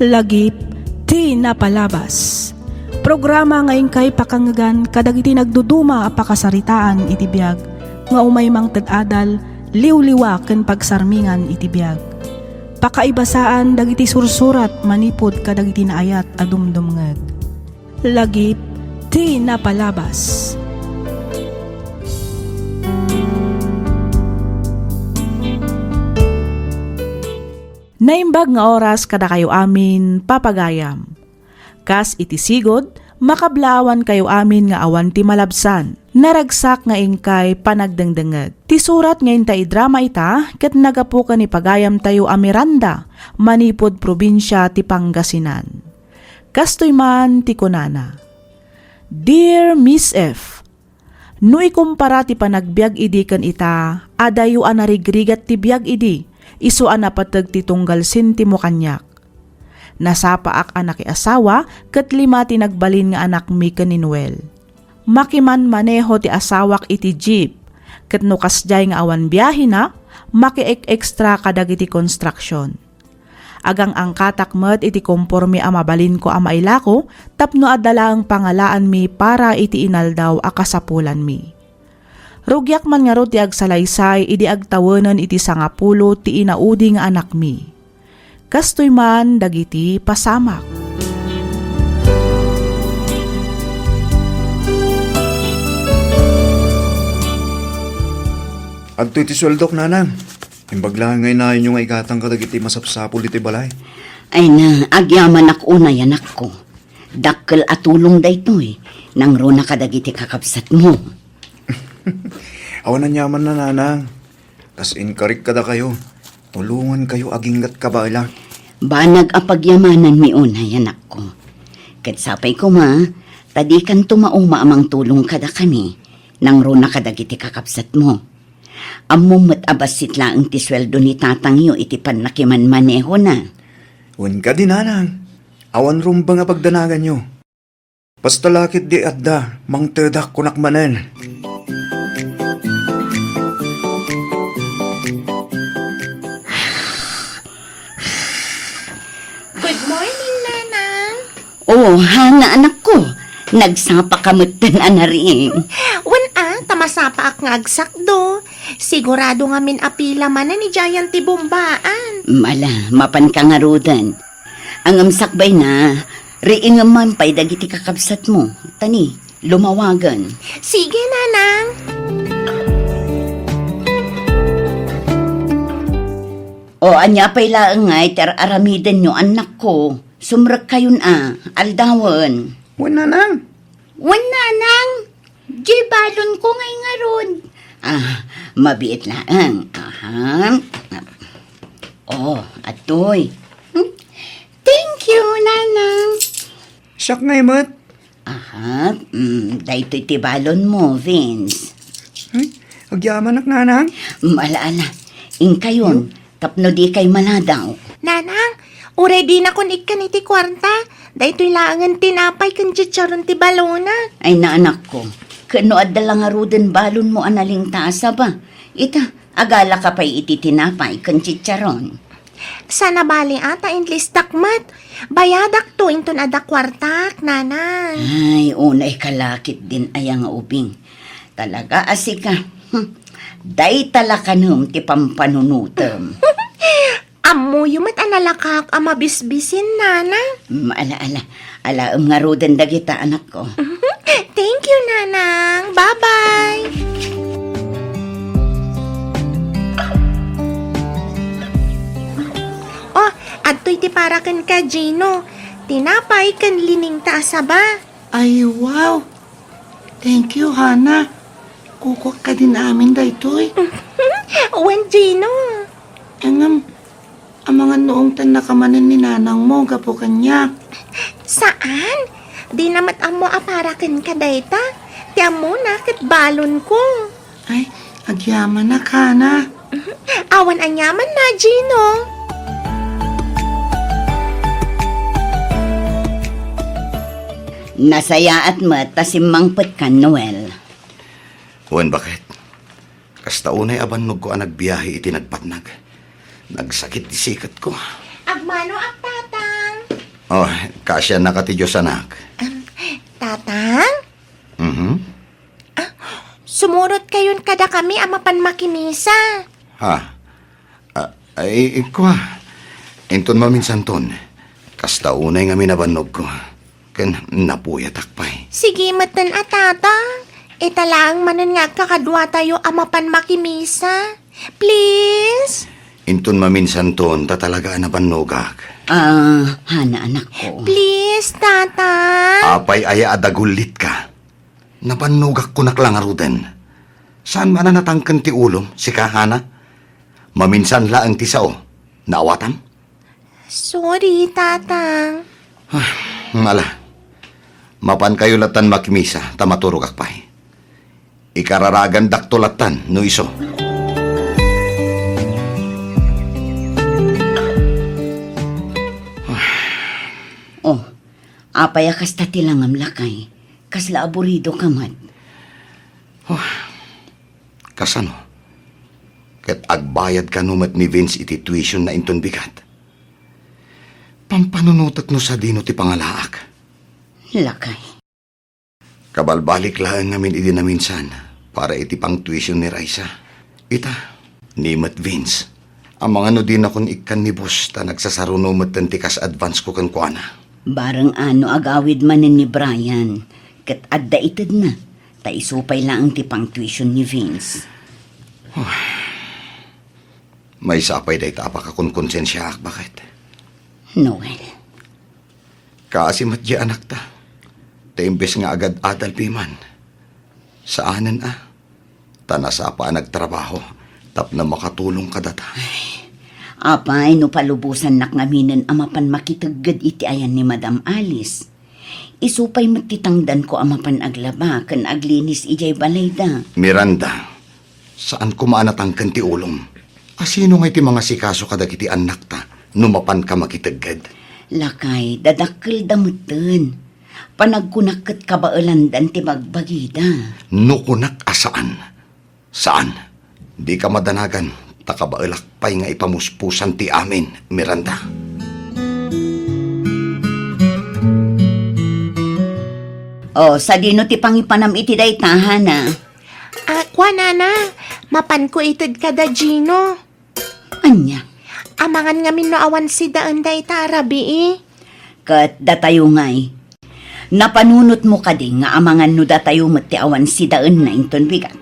Lagip ti napalabas. Programa ngayon kay pakangagan kadagiti nagduduma a pakasaritaan iti biag nga umay mang tad-adal liwliwa ken pagsarmingan iti biag. Pakaibasaan dagiti sursurat manipod kadagiti naayat a dumdumngeg. Lagip ti napalabas. Naimbag nga oras kada kayo amin papagayam. Kas iti sigod, makablawan kayo amin nga awan ti malabsan. Naragsak nga ingkay panagdengdengeg. Ti surat ngayon ta idrama ita, ket nagapukan ni pagayam tayo a Miranda, manipod probinsya ti Pangasinan. Kastoy man ti kunana. Dear Miss F, no ikumpara ti panagbiag idi kan ita, adayo a narigrigat ti biag idi, isu a napateg ti tunggal sintimo kanyak. Nasapaak anak asawa, ket 5 ti nagbalin nga anak mi ken ni Noel. Makiman maneho ti asawak iti jeep, ket no kasjay nga awan biyahe na, makiek-extra kadagiti construction. Agang angkatak met iti komporme a mabalin ko a mailako, tapno adala ang pangalaan mi para iti inaldaw a kasapulan mi. Rugyak man nga ro ti agsalaysay, idi agtawenan iti 10 ti inaudi nga anak mi. Kastoy man dagiti pasamak. Adto iti sueldok, nanang. Imbaglaan ngay na yung ikatang kadagiti masapsapol iti balay. Ay na, agyaman ako na yanak ko. Dakkel at tulong daytoy, nang ro na kadagiti kakabsat mo. Awan na nyaman na, nanang. Tas inkarik kada kayo. Tulungan kayo aginggat kabala. Banag apagyamanan mi una yanak ko. Ket sapay ko ma, tadikan tumauma amang tulong kada kami, nang ro na kadagiti kakabsat mo. Among matabasit lang ti sweldo ni tatang yo iti panakiman maneho na. Wan ka din, nanang. Awan rumba nga pagdanagan nyo. Basta lakit di adda, mang tedak kunak manen. Good morning, Nanang. Oh, hana anak ko. Nagsapa kamot din anaring. Tamasapa ak nga agsakdo. Sigurado nga min apila man na ni Giant ti bombaan. Mala, mapan ka nga rodan. Ang amsakbay na, riin nga man pa'y dagiti kakabsat mo. Tani, lumawagan. Sige, Nanang. O, anya pa'y laang nga, iter aramidan nyo, anak ko. Sumrak kayon aldawan. Wan, nanang. Wan nanang, gibalon ko ngay nga ron. Mabiit laang. Oh, atoy. Thank you, nanang. Siyak ngay, mat. Dahito tibalon mo, Vince. Ay, agyaman nak, nanang. Malaala, ingkayon, tapno di kay maladaw. Nanang, already na kun ikan iti kwarta. Dahito'y laangan tinapay kan chicharon ti balona. Ay naanak ko, kano adala nga ruden balon mo analing taasa ba? Ita, agala ka pa'y iti tinapay kan chicharon. Sana bali ata inlis takmat. Bayadak to inton ada kwartak, Nanang. Ay, unay kalakit din ayang ubing. Talaga asika. Day talakanum ti pampanunutem. Amo yumat analakak ama bisbisin, Nanang. Alaam nga roden dagita anak ko. Thank you, Nanang. Bye-bye. Oh, adto'y ti para kan ka, Gino. Tinapay kan lining taasa ba? Ay, wow! Thank you, Hana. Kukuha ka din amin daytoy. Wen, Gino. Ang mga noong tan nakamanan ni nanang mo, gapo kanya. Saan? Di namat amo aparakan ka dayta. Ti amo na kat balon ko. Ay, agyaman na ka na. Awan anyaman na, Gino. Nasaya at matasimangpet ka, Noel. Huwag bakit? Kasta unay abanog ko ang nagbiyahe iti nagpatnag. Nagsakit di sikat ko. Agmano ak tatang. Oh, kasya na ka ti Diyos, anak. Tatang? Mhm. Sumurot kayon kada kami amapan makimisa. Ha? Ay, kwa. Inton maminsan ton. Kasta unay nga minabanog ko. Ken napuyat akpay. Sige matan tatang. Italaang manan nga kakadwa tayo amapan makimisa. Please? Inton maminsan ton, tatalaga nabanogak. Hana, anak ko. Please, tatang. Apay aya adagulit ka. Nabanogak ko naklangaruden. Saan man na natangkan ti ulom, si kahana? Maminsan laang ti sao. Naawatan? Sorry, tatang. Mala. Mapan kayo latan makimisa, tamaturog akpay. Ikararagan daktulatan, no iso. Oh, apay kasta tilangam lakay. Kasla aburido kamat. Kasano? Kat agbayad ka numat ni Vince iti tuition na inton bigat. Pampanunutat no sa dino ti pangalaak. Lakay. Kabalbalik lang namin iti na minsan para iti pang tuition ni Raisa. Ita, ni Mat Vince. Ang mga no din akong ikan ni boss ta nagsasarunumat ti kas advance ko kan kuana. Barang ano agawid manin ni Brian. Kat adda itad na. Ta isupay lang ti pang tuition ni Vince. May sapay day ta ka kung konsensya ak bakit? Noel. Kasi matya anak ta. Ta imbes nga agad adal piman. Saanan Tanasa pa nagtrabaho. Tap na makatulong ka data. Apay no palubusan nak ngaminan amapan makitagad iti ayan ni Madam Alice. Isupay matitangdan ko amapan aglaba kan aglinis ijay balayda. Miranda, saan kumaanatang kanti ulong? Asino nga iti mga sikaso kadagiti anak ta, numapan ka makitagad? Lakay, dadakkel damutan. Panagkunakit kabaalandan ti magbagida. Nukunak asaan? Saan? Di ka madanagan, takabailakpay nga ipamuspusan ti amin, Miranda. O, sa dino ti pangipanam iti day tahana. Kwa nana, mapan ko itid kada Gino. Anya, Amangan nga min no awan si daan day tarabi kat datayo ngay. Napanunot mo ka din nga amangan no datayo mo ti awan si daan na inton bigat.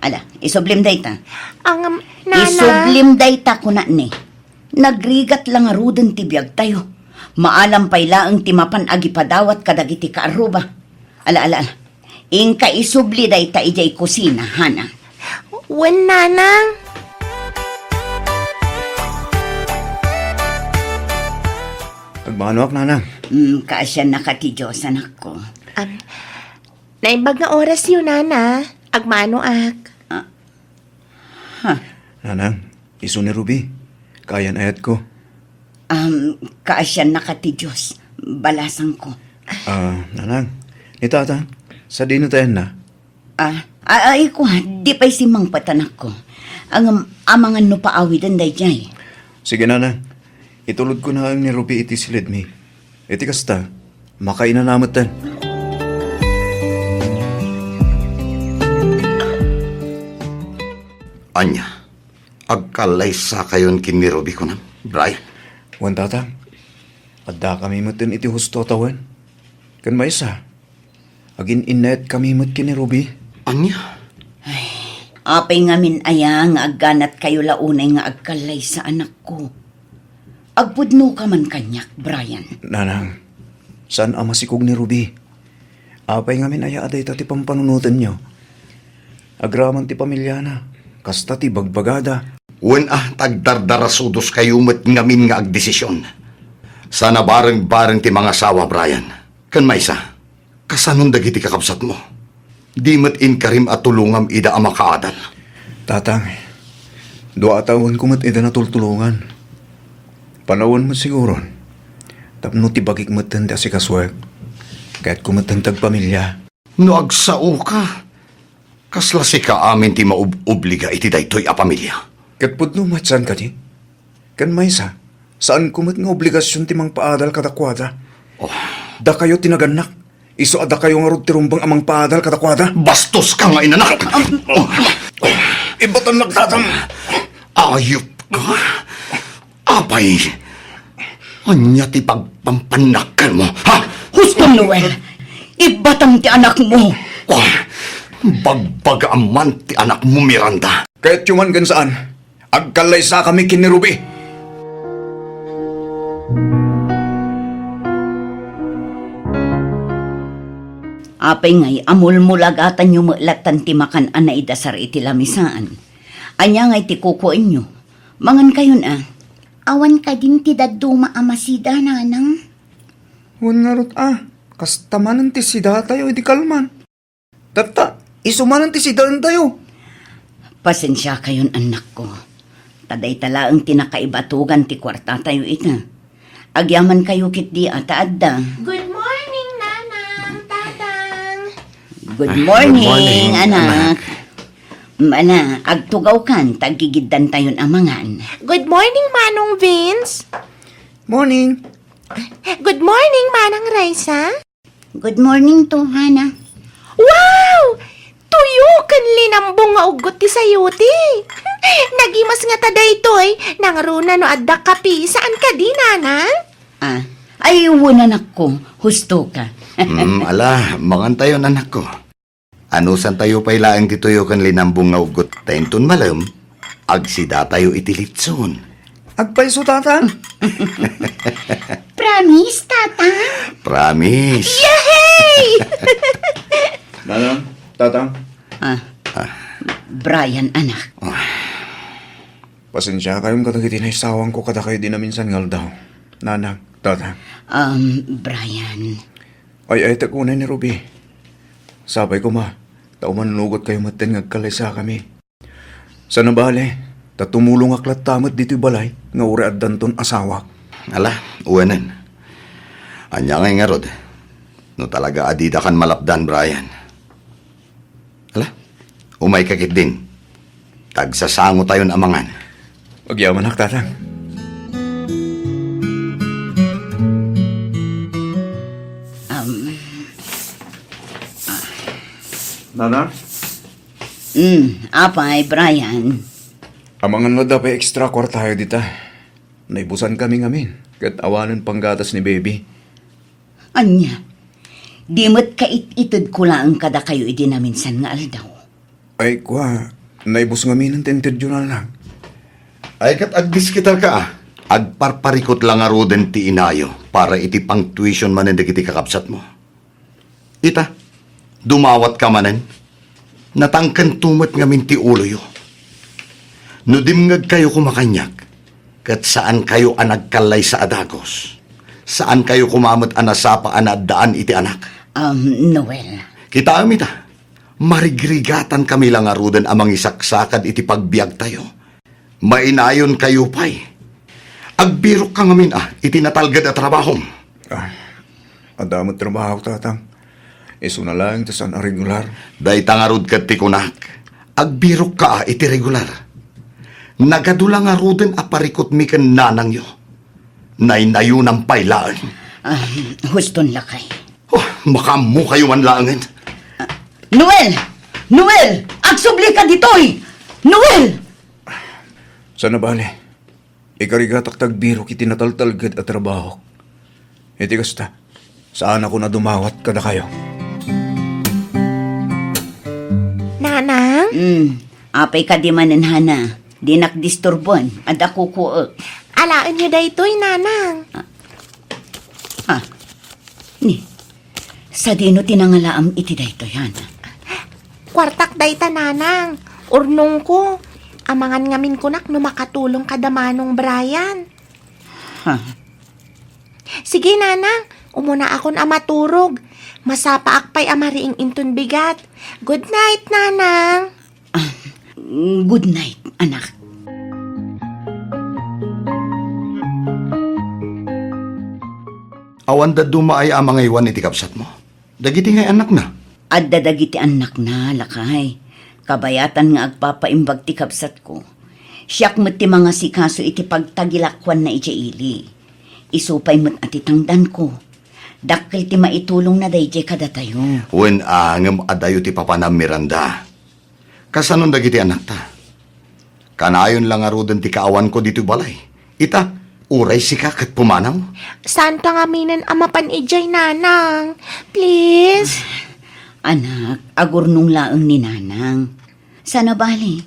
Ala, isublim day ta. Ang nana. Isublim day ta kuna ni. Nagrigat lang aruden ti biyag tayo. Maalam pay laang ti mapan agipadawat kadagiti kaaruba. Ala. Ingka isubli day ta ijay kusina, hana. Wen nanang. Agmanuak, nanang. Kaasya na ka ti Diyos, anak ko. Naimbag nga oras yun, nana. Agmano ak. Nanang, iso ni Ruby. Kayan ayat ko. Kaasya na ka ti Diyos. Balasan ko. Nanang, ni tatang, sa dino tayo na. Ay ko ha, di pa'y simang patanak ko. Ang amangan no paawidan day jay. Sige, nanang. Itulod ko na ang ni Ruby iti silid mi. Iti kasta, makainanamot tan. Anya, agkalay sa kayon kin ni Ruby ko na, Brian. Wan tatang, adda kami mutin iti husto tawan. Kan may isa, agin inet kami mut kini Ruby. Anya? Apay ngamin aya nga agganat kayo launay nga agkalay sa anak ko. Agpudno ka man kanyak, Brian. Nanang, saan ang masikog ni Ruby? Apay ngamin aya aday ti pampanunutan nyo. Agraman ti pamilya na, kasta ti bagbagada. Wen tagdardarasudos kayo met ngamin nga agdesisyon. Sana bareng-bareng ti mga sawa, Brian. Kan maysa, kasanon dagiti kakabsat mo. Di met inkarim at tulungam ida ang makaadal. Tatang, dua taon kumat ida na tultulungan. Panawan mo siguro. Tapno ti bagik matanda si kaswag. Kahit kumatantag pamilya. No agsao ka. Kasla si ka amin ti mauobliga iti daytoy a pamilya. Kat pudno matsan ka di? Kan maysa, saan kumat nga obligasyon ti mang paadal kadakwada? Da kayo tinaganak. Iso ada kayo nga rod tirumbang amang padal katakwada. Bastos ka nga inanak! Ibatan nagtatang. Ayop ka! Apay! Anya ti pagpampanakan mo, ha? Husto, Noel! Ibatang ti anak mo! Bagbagaman ti anak mo, Miranda. Kahit yuman gan saan, agkalay sa kami kini Ruby. Apay ngay, amul-mulagatan nyo mulatan ti makan anay dasar iti lamisaan. Anya ngay ti kukuin nyo. Mangan kayon ah. Awan ka din ti daduma amasida, nanang. Wan nga rot Kastamanan ti sida tayo, iti kalman. Tata, isumanan ti sida tayo. Pasensya kayon anak ko. Taday talaang tinakaibatugan ti kwarta tayo ita. Agyaman kayo kit di ata-adda. Good morning, nanang, tatang. Good morning, good morning, anak. Mana, agtugaw kan, tagigiddan tayon amangan. Good morning, Manong Vince. Morning. Good morning, Manang Raisa. Good morning to, Hana. Wow! Tuyo kan linambong nga ugot ti sayuti. Nagimas nga taday toy, nangruna no adda kapi, saan ka di, nanang? Ay, anak ko, husto ka. Ala, mangan tayo anak ko. Anusan tayo pa'y laang ditoyo kan linambong nga ugot tayentun malam, agsida tayo itilitson. Agpaiso tata. Promise, tatang? Promise. Yay! Nanang, tatang. Brian, anak. Pasensya kayong katagiti na isawang ko kada kayo din na minsan ngal daw. Nanang, tatang. Brian. Ay, takunay ni Ruby. Sabay ko tauman nugot kayo matin ngagkalay sa kami. Sa nabali, tatumulong aklat tamat dito'y balay, nga uri at danton asawak. Ala, uwanan. Anya ngay nga rod. No talaga adida kan malapdan, Brian. Ala, umay kakit din. Tagsasango tayo na amangan. Pagyaman ak, tatang. Nanang? Apay, Brian. Amangan na dapat extra kwarta tayo dita. Naibusan kami ngamin. Kat awanan panggatas ni baby. Anya, di mo't kait-itid ko lang kada kayo idinaminsan nga aldaw. Ay, naibus ngamin ng tenterjunal lang. Ay kat agdiskitar ka Agparparikot lang nga roden ti inayo para iti pang tuition manen dagiti kakapsat mo. Ita, dumawat ka manen. Natangkan tumat ngamin ti ulo yo. No dimngag kayo kumakanyak, kat saan kayo anagkalay sa adagos? Saan kayo kumamot anasapa anadaan iti anak? Noel. Kita amita, marigrigatan kami lang arudan amang isaksakad iti pagbiag tayo. Mainayon kayo pa'y. Agbirok ka ngamin iti natalgad at trabahom. Adamot trabaho, tatang. Iso na lang, tasan a regular. Day tangarud kat ti kunak. Agbirok ka iti regular. Nagadulang arudan aparikot mi ken nanang yo. Nainayo ng pailaan. Huston lakay. Makamu kayo man langin. Noel! Noel! Agsubli ka ditoy! Noel! Sana bale? Ikarigatak tagbiro kiti nataltalgad at trabaho. Iti kasta, saan ako na dumawat kada kayo? Nanang? Apay ka di manen, Hana. Di nakdisturbon. Ada kukuot. Alaan niyo daytoy, nanang. Ni, sa dino tinangalaam iti dayto, Hana. Kwartak dayta, nanang. Urnong ko. Amangan ngamin kunak no makatulong kada Manong Brian. Sige, nanang. Umuna akon amaturog. Masapaak pa'y amariing intun bigat. Good night, nanang. Good night, anak. Awan da dumaay amang iwan iti kapsat mo. Dagiti ngay anak na. Adda dagiti anak na, lakay. Kabayatan nga agpapaimbag ti kapsat ko. Siyak mo't ti mga sikaso iti pagtagilakwan na iti ili. Isupay mo't ati tangdan ko. Dakkel ti maitulong na dayjay kada tayo. Wen angem adayo ti Papa na Miranda. Kasanon dagiti anak ta? Kanayon lang arudan ti kaawan ko dito balay. Ita, uray si kat pumanaw. Saan ka nga minan amapan ijay, nanang? Please? Anak, agurnong laeng ni nanang. Sana bali,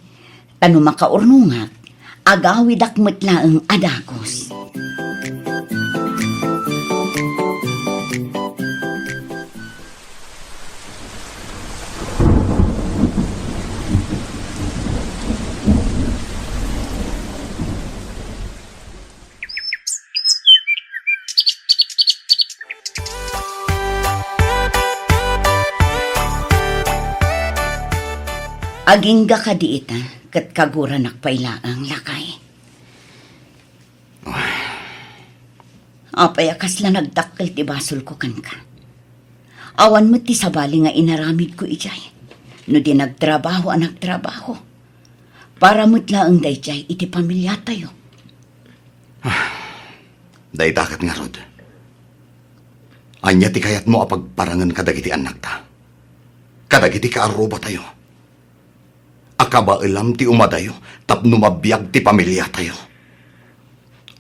tano makaurnungak, agawid akmet laeng adakos. Agingga ka di ita, kat kagura nakpailaang lakay. Apay akas lang nagdakkel ti basol ko kan ka. Awan mo ti sabali nga inaramid ko ijay. No di nagtrabaho ang nagtrabaho. Para mo't laang dayjay iti pamilya tayo. Day dakat nga rod. Anya ti kayat mo apagparangan kadagiti anak ta. Kadagiti kaaruba tayo. Akaba ilam ti umadayo, tapno mabiyag ti pamilya tayo.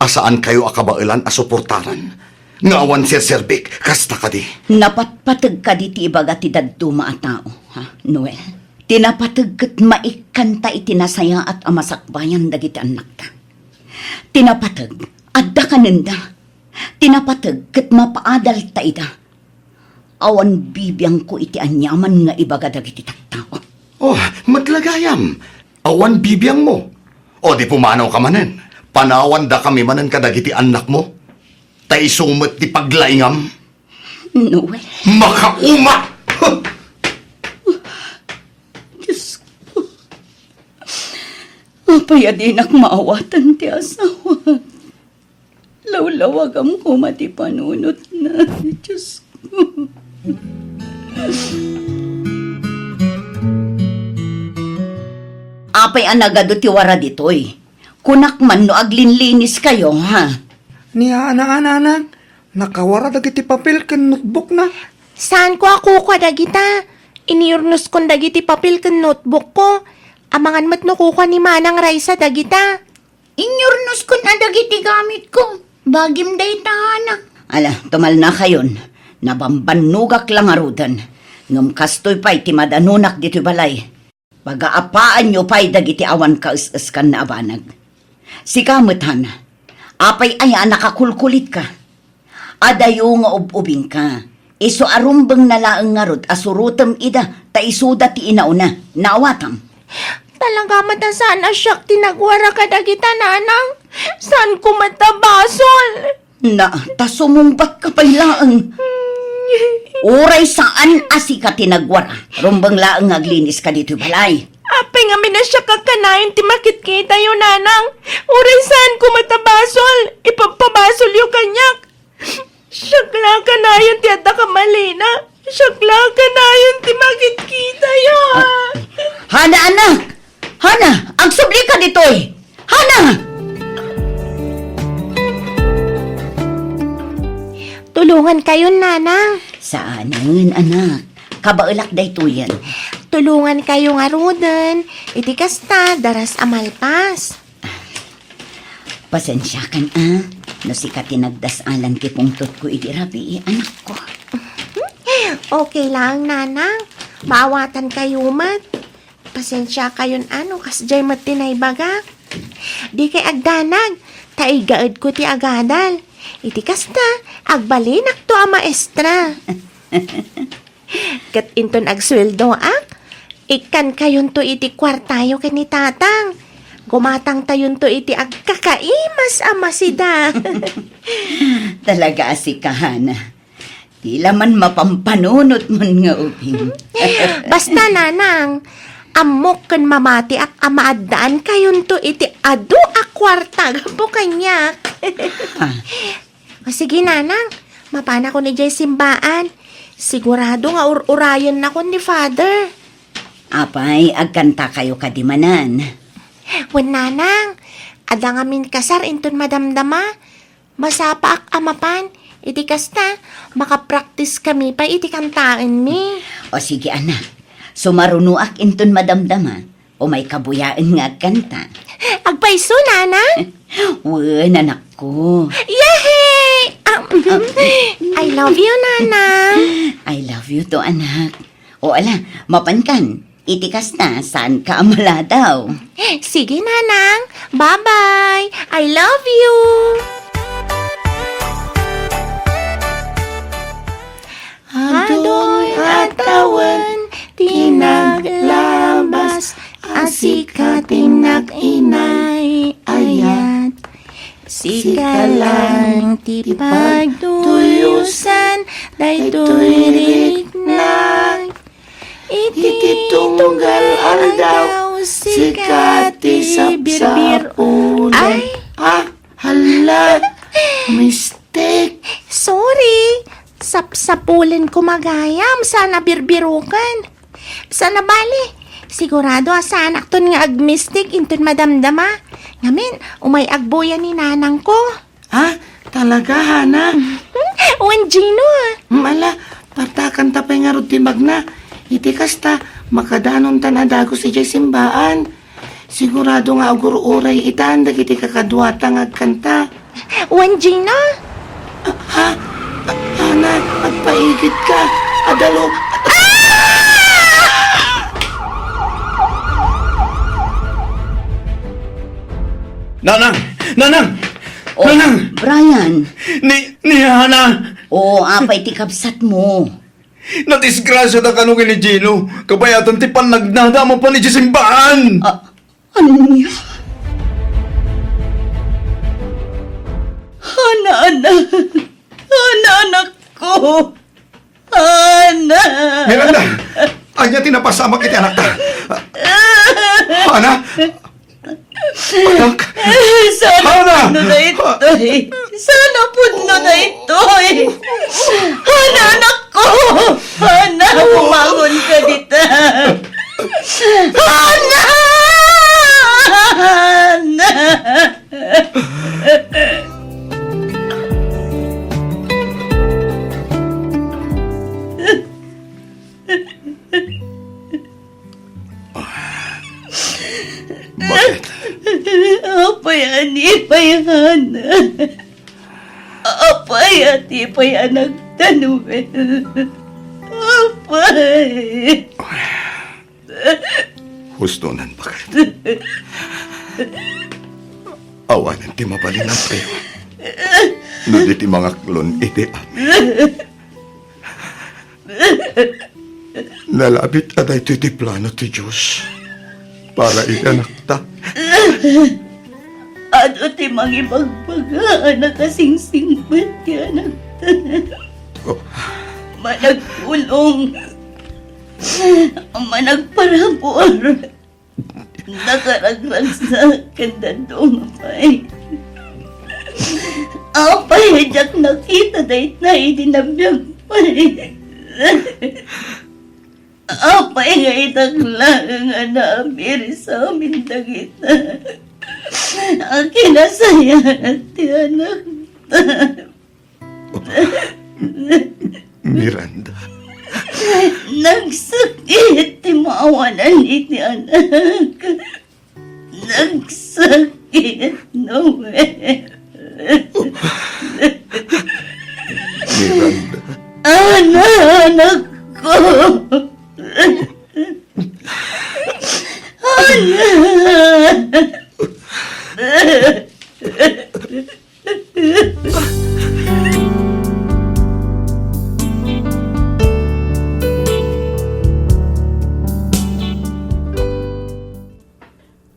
Asaan kayo akabailan asuportaran? Ngawan si Serbik, kasta ka di. Napatpatag ka di ti ibaga ti daduma a tao, ha, Noel? Tinapatag kat maikanta itinasaya at amasakbayan dagiti anak ta. Tinapatag, adda kanenda. Tinapatag kat mapaadal ta ida. Awan bibiyang ko iti anyaman nga ibaga dagiti taktao. Oh, maglagayam. Awan bibiyang mo. O di pumanaw ka manen. Panawan da kami manen kadagiti anak mo. Tay sumet ti paglaingam. Noel, Makauma! Huh! Diyos ko. Apaya din ak maawatan ti asawa. Lawlawag ang kumati panunot na. Diyos ko. Apay anagado ti wara ditoy. Kunak man no aglinlinis kayo, ha? Niya anak, nakawara dagiti papel ken notebook na. Saan ko ako dagita? Iniurnos kon dagiti papel ken notebook ko. Amangan mat no kuha ni Manang Raisa dagita. Inyornos ko na dagiti gamit ko. Bagim day tahanak. Ala, tumal na kayon. Nabambanugak lang arudan. Ngam kastoy pa'y ti madanunak dito balay. Pagaapaan nyo pa'y dagiti awan kaus-us kan na abanag. Si kamutan, apay aya nakakulkulit ka. Adayo nga ububing ka. Iso arumbang nalaang ngarod asurutam ida ta isuda ti inauna. Naawatam. Talaga mata saan asyak tinagwara ka dagita, nanang? Saan ko matabasol? Na, ta sumumbat ka pa'y laang. Uray saan asika tinagwara. Rumbang laang aglinis ka dito balay. Apay nga minasya kakanayon ti makitkita yun, nanang. Uray saan ko matabasol? Ipapabasol yung kanyak. Syakla ka na yun ti adda ka malina. Syakla ka na yun ti makitkita yun. Hana, anak! Hana, ang subli ka dito eh! Hana! Tulungan kayo, nanang. Saanan, anak? Kabaulak day tuyan. Tulungan kayo nga roden. Iti kasta, daras amalpas. Pasensya kan, no si katinagdasalan ki pungtot ko iti rabi, anak ko. Okay lang, nanang. Maawatan kayo mat. Pasensya kayon ano, kasjay mat tinaybaga. Di kay agdanag, taigaad ko ti agadal. Iti kasta, agbalinak to a maestra. Kat inton agsweldo ak, ikan kayon to iti kwartayo ken ni tatang. Gumatang tayon to iti agkakaimas amasida. Talaga asikahan. Tila man mapampanunot man nga uping. Basta nanang, amok ken mamati ak amaadaan kayon to iti adu a kwarta po kanyak. O sige nanang, mapana ko ni Jay simbaan. Sigurado nga urayan na ko ni Father. Apay, agkanta kayo kadimanan. Wen nanang, ada nga min kasar inton madamdama. Masapa ak amapan, Iti kasta, makapractice kami pa iti kantaan mi. O sige anak, sumarunuak inton madamdama o may kabuyaan nga agkanta. Agpaiso, nanang. Wen, anak ko. Yehey! I love you, nanang. I love you to, anak. O ala, mapankan, itikas na saan ka amala daw. Sige, nanang. Bye-bye. I love you. Adoy atawan, tinaglabas, asika tinag-inay, ayat. Sika lang ti pagtuyusan, daytoy riknag. Iti tunggal aldaw, sikati sapsapul. Ay, Hala, mistake. sorry. Sapsapulen ko magayam, sana birbirukan. Sana bali. Sigurado sa anak ton nga agmistik inton madamdama. Ngamin, umay agboyan ni nanang ko. Talaga, Hana? Wan Gino Mala, partakan tapay nga rutimag na. Iti kasta, makadanon tanadago si Jay simbaan. Sigurado nga agur-uray itan, dagiti kakadwatang agkanta. Wan Gino? Hana, magpaigit ka. Adalo. Nanang! Nanang! O, Nanang! Brian, Ni Hana! o apay ti kapsat mo. Natisgrasya da kanungin ni Gino. Kabayatan ti panagnada mo pa ni Jisimbaan! Ano niya? Hana, anak. Hana, anak ko. Hana. Miranda! Anya tinapasama kiti anak ta. Hana! Anak! Sana Hana! puno na ito'y. Sana puno na ito'y. Hana, anak ko. Hana, bumangon ka dita. Hana! Hana! Bakit? Apay anipay Hana. Apay atipay anak Tanuel. Apay. Hustonan bakit? Awanan ti mabalinan kayo. No di ti mga klon iti amin. Nalabit aday ti plano ti Diyos para ilanak ta. Ano ti mangibagbagaan na kasing-singbat ti anak Tanuel. Oh, Managpulong. Managparabor. Nakaragrag sa kandadong apay. Apay, jak nakita dahit na idinabiyag pa'y. Apay nga itaglang nga naabiri sa amin dagita. Ang kinasaya ti anak. Miranda. Nagsakit ti maawanan iti anak. Nagsakit, Noel. Miranda. Anak ko.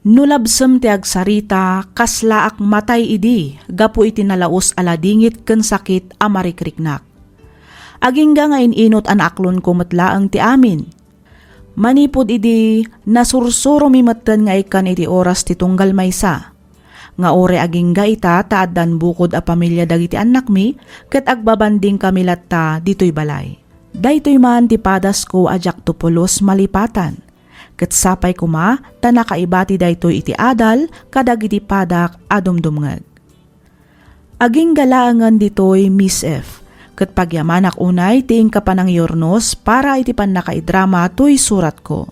Nulabsem ti agsarita, kaslaak matay idi, gapu iti nalaos aladingit ken sakit a marikriknak. Agingga nga inot an aklon kumetlaang ti amin. Manipod idi, nasursuro mimetten nga ikan iti oras ti tunggal maysa. Nga ore agingga ita taaddan bukod a pamilya dagiti anak mi, ket agbabanding kami latta ditoy balay. Daytoy man ti padas ko ajak tupulos malipatan. Ket sapay kuma, tanakaibati daytoy iti adal, kadag iti padak adumdumngag. Aging galaangan ditoy Miss F. Kat pagyamanak unay tiing ka pa ng yornos para iti pan nakaidrama to'y surat ko.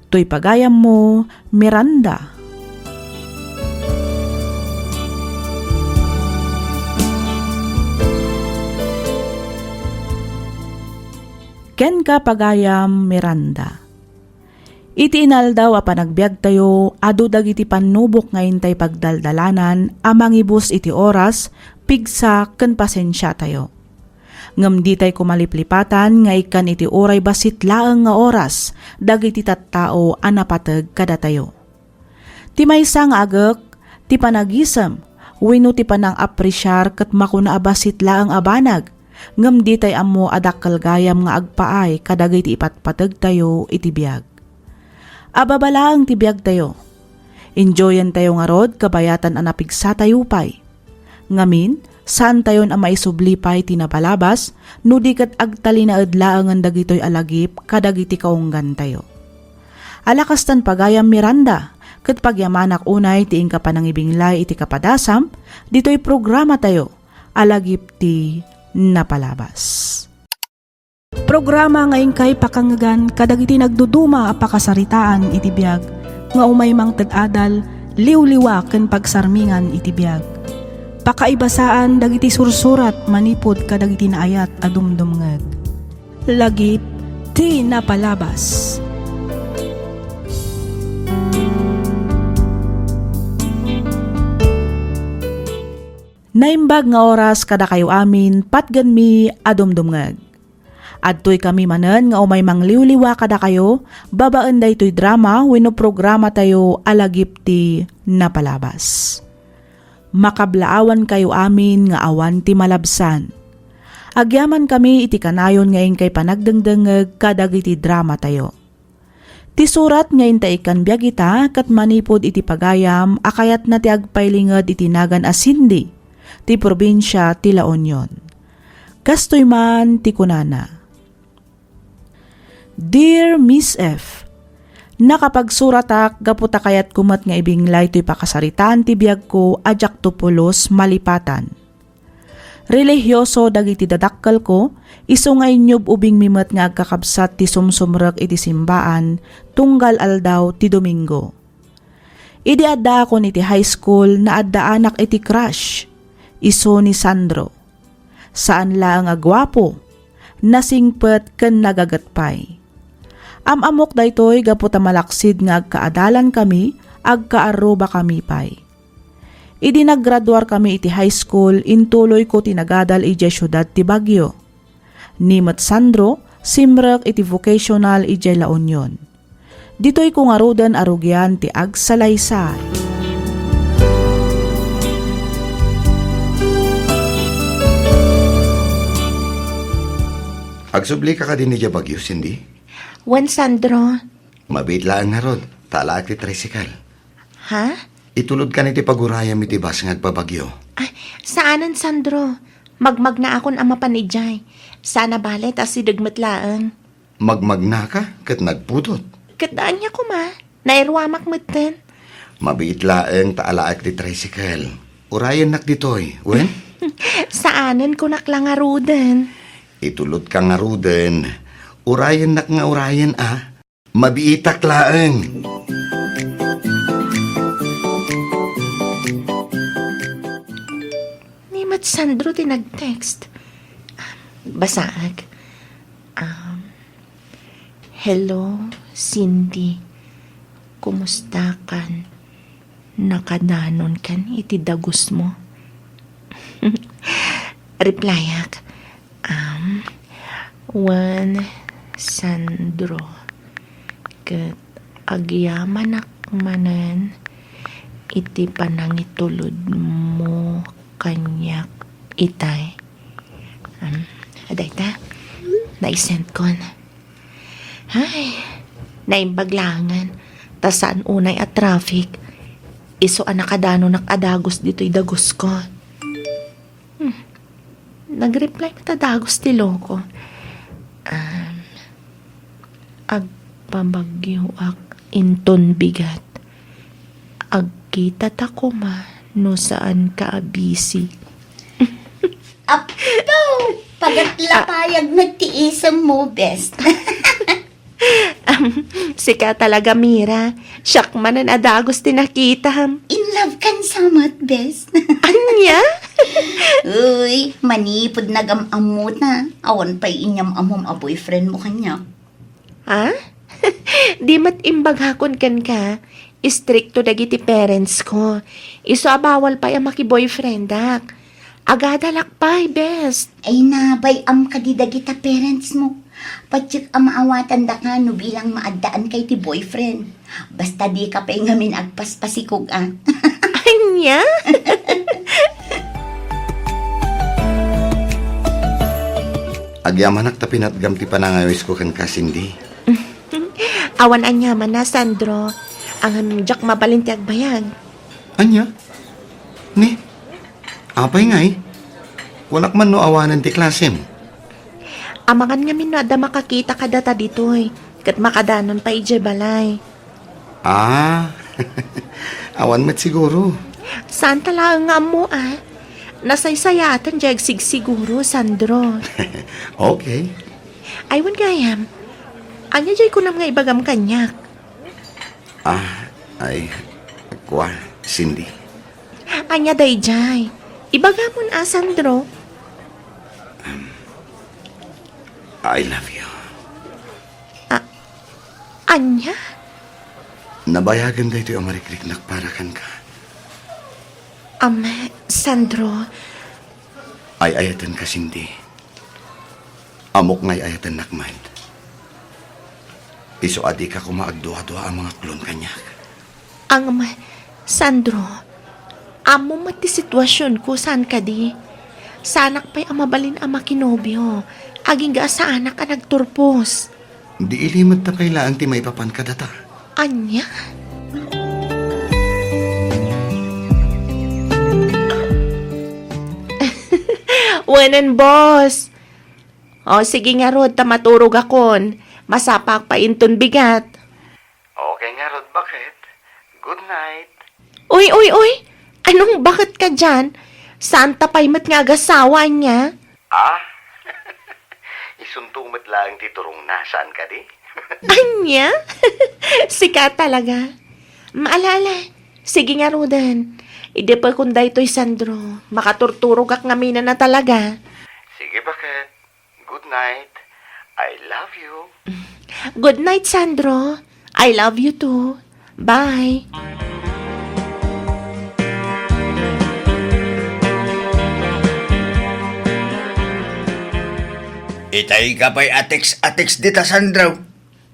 To'y pagayam mo, Miranda. Ken ka pagayam, Miranda. Iti inaldaw a panagbiag tayo, adu dagiti panubok ngayon tay pagdaldalanan, amang ibus iti oras, pigsa ken pasensya tayo. Ngam di tay kumaliplipatan, nga ikan iti oray basit laeng nga oras, dagiti tattao anapateg kada tayo. Ti maysa nga agek, ti panagisem, wenno ti panang apresyar ket makuna abasit laeng abanag, ngam di tay ammo adakkel gayam nga agpaay kadagiti ipatpateg tayo iti biag. Ababalaang ti biag tayo. Enjoyan tayo nga rod, kabayatan anapigsa tayo pay. Ngamin, saan tayon ang maisublipay tinapalabas, no di kat agtali na adlaangan dagitoy alagip, kadagiti kaunggan tayo. Alakastan pagayam Miranda, kat pagyamanak unay tiing ka panangibinglay iti kapadasam, dito'y programa tayo, alagip ti napalabas. Programa ngayon kay pakangagan kadagiti nagduduma a pakasaritaan iti biag nga umay mang ted-adal liwliwa ken pagsarmingan iti biag. Pakaibasaan dagiti sursurat manipod kadagiti naayat a dumdumngeg. Lagip ti napalabas. Naimbag nga oras kada kayo amin patgan mi a dumdumngeg. Adtoy kami manen nga umay mangliwliwa kada kayo, babaan da ito'y drama wenno programa tayo alagip ti napalabas. Makablaawan kayo amin nga awan ti malabsan. Agyaman kami iti kanayon ngayon kay panagdengdengeg kadagiti drama tayo. Ti surat ngayon ta ikan biag ita kat manipod iti pagayam akayat na ti agpailinged iti nagan asindi ti probinsya ti La Union. Kastoy man ti kunana. Dear Miss F, nakapagsuratak gaputa kayat kumat nga ibinglay to'y pakasaritaan ti biag ko ajak tupulos malipatan. Relihyoso dagiti dadakkel ko, iso nga inyob ubing mimet nga agkakabsat ti sumsumrek iti simbaan, tunggal aldaw ti Domingo. Idi adda ako iti high school na adda anak iti crush, iso ni Sandro. Saan lang agwapo, nasingpet ken nagagatpay. Amok daytoy gaputa malaksid nga agkaadalan kami, agkaaruba kami pay. Idi naggraduar kami iti high school, intuloy ko tinagadal iti syudad ti Baguio. Nimet Sandro, simrek iti vocational iti La Union. Ditoy kung arudan arugyan ti agsalaysay. Agsubli ka din ni Baguio, Cindy? Wan Sandro. Mabit lang nga rod, tala ti tricycle. Ha? Itulod ka niti pagurayam iti bas nga agpabagyo. Ay, saanan Sandro? Magmag na akon ama panijay. Sana balet as sidagmatlaan. Magmagna ka, kat nagpudot. Kataan niya ko ma. Nairwamak mutten. Mabit laeng taalaak ti tricycle. Urayan nak ditoy, wen? Saanan ko naklangaruden. Itulod ka nga ruden. Urayan nak nga urayan Mabiitak laeng. Ni Mat Sandro tinag-text. Basaag. Hello, Cindy. Kumusta kan? Nakadanon kan iti dagus mo? Replyak. Sandro. Ket agyaman manen iti panangitulod mo kanyak itay. Aday ta? Naisend kon. Ay, naimbaglangan. Ta saan unay at traffic. Iso anakadano nakadagos dito'y dagos ko. Nag-reply matadagos ti loko. Agpabagyo ak inton bigat. Agkita ta ko ma no saan ka busy. Apaw! Pagatlapayag nagtiisang mo, best. Sika talaga, Mira. Siyak man ang adagos tinakita. In love kan samat, best. Anya? Uy, manipod na gamamot na. Awan pa'y inyam amom a boyfriend mo kanya. Ha? Di mat imbag kan ka. Istrikto dagiti parents ko. Iso bawal pa yung maki-boyfriend dak. Agadalak pa, best. Ay nabay am kadida kita parents mo. Patsik ang maawatan da ka no bilang maadaan kay ti boyfriend. Basta di ka pa'y ngamin agpaspasikog ah. Anya? Agyamanak ta pinatgam ti panangayos ko kan kasindi. Awan anya man na, Sandro. Ang jak mabalinti agbayag. Anya? Ni? Apay nga Walak man no awanan ti klasem. Amangan nga min da makakita ka data ditoy. Kat makadanon pa ije balay. Ah, awan mat siguro. Saan talaga nga mo Nasaysayatan jag siguro, Sandro. Okay. Aywan gayam. Anya jay ko nam nga ibagam kanyak. Ay, kwa, Cindy. Anya day jay. Ibagamon Sandro. I love you. Anya? Nabayagan da ito yung marikliknak para kan ka. Sandro. Ay ayatan ka, Cindy. Amok nga'y ayatan nakman. Iso adi ka kumaagduwa-duwa ang mga klon kanya. Sandro. Amo mati sitwasyon ko saan ka di. Sanak pa'y amabalin ang makinobyo. Aging ga sa anak ka nagturpos. Di ilimad ta pa'y laang ti may papan ka data. Anya? Wanan, boss. O, sige nga, Rod, maturog akon. Masapak pa inton bigat. Okay nga, Rod, bakit? Good night. Uy! Anong bakit ka dyan? Saan tapay mat nga agasawa niya? Isuntumat lang ti turong nasaan ka di? Anya? Sika talaga. Maalala. Sige nga, Rodan. Ide pa kung daytoy, Sandro. Makaturturog ak ngamina na talaga. Sige, bakit? Good night. I love you. Good night, Sandro. I love you too. Bye. Itay ka pa'y ateks dita, Sandro.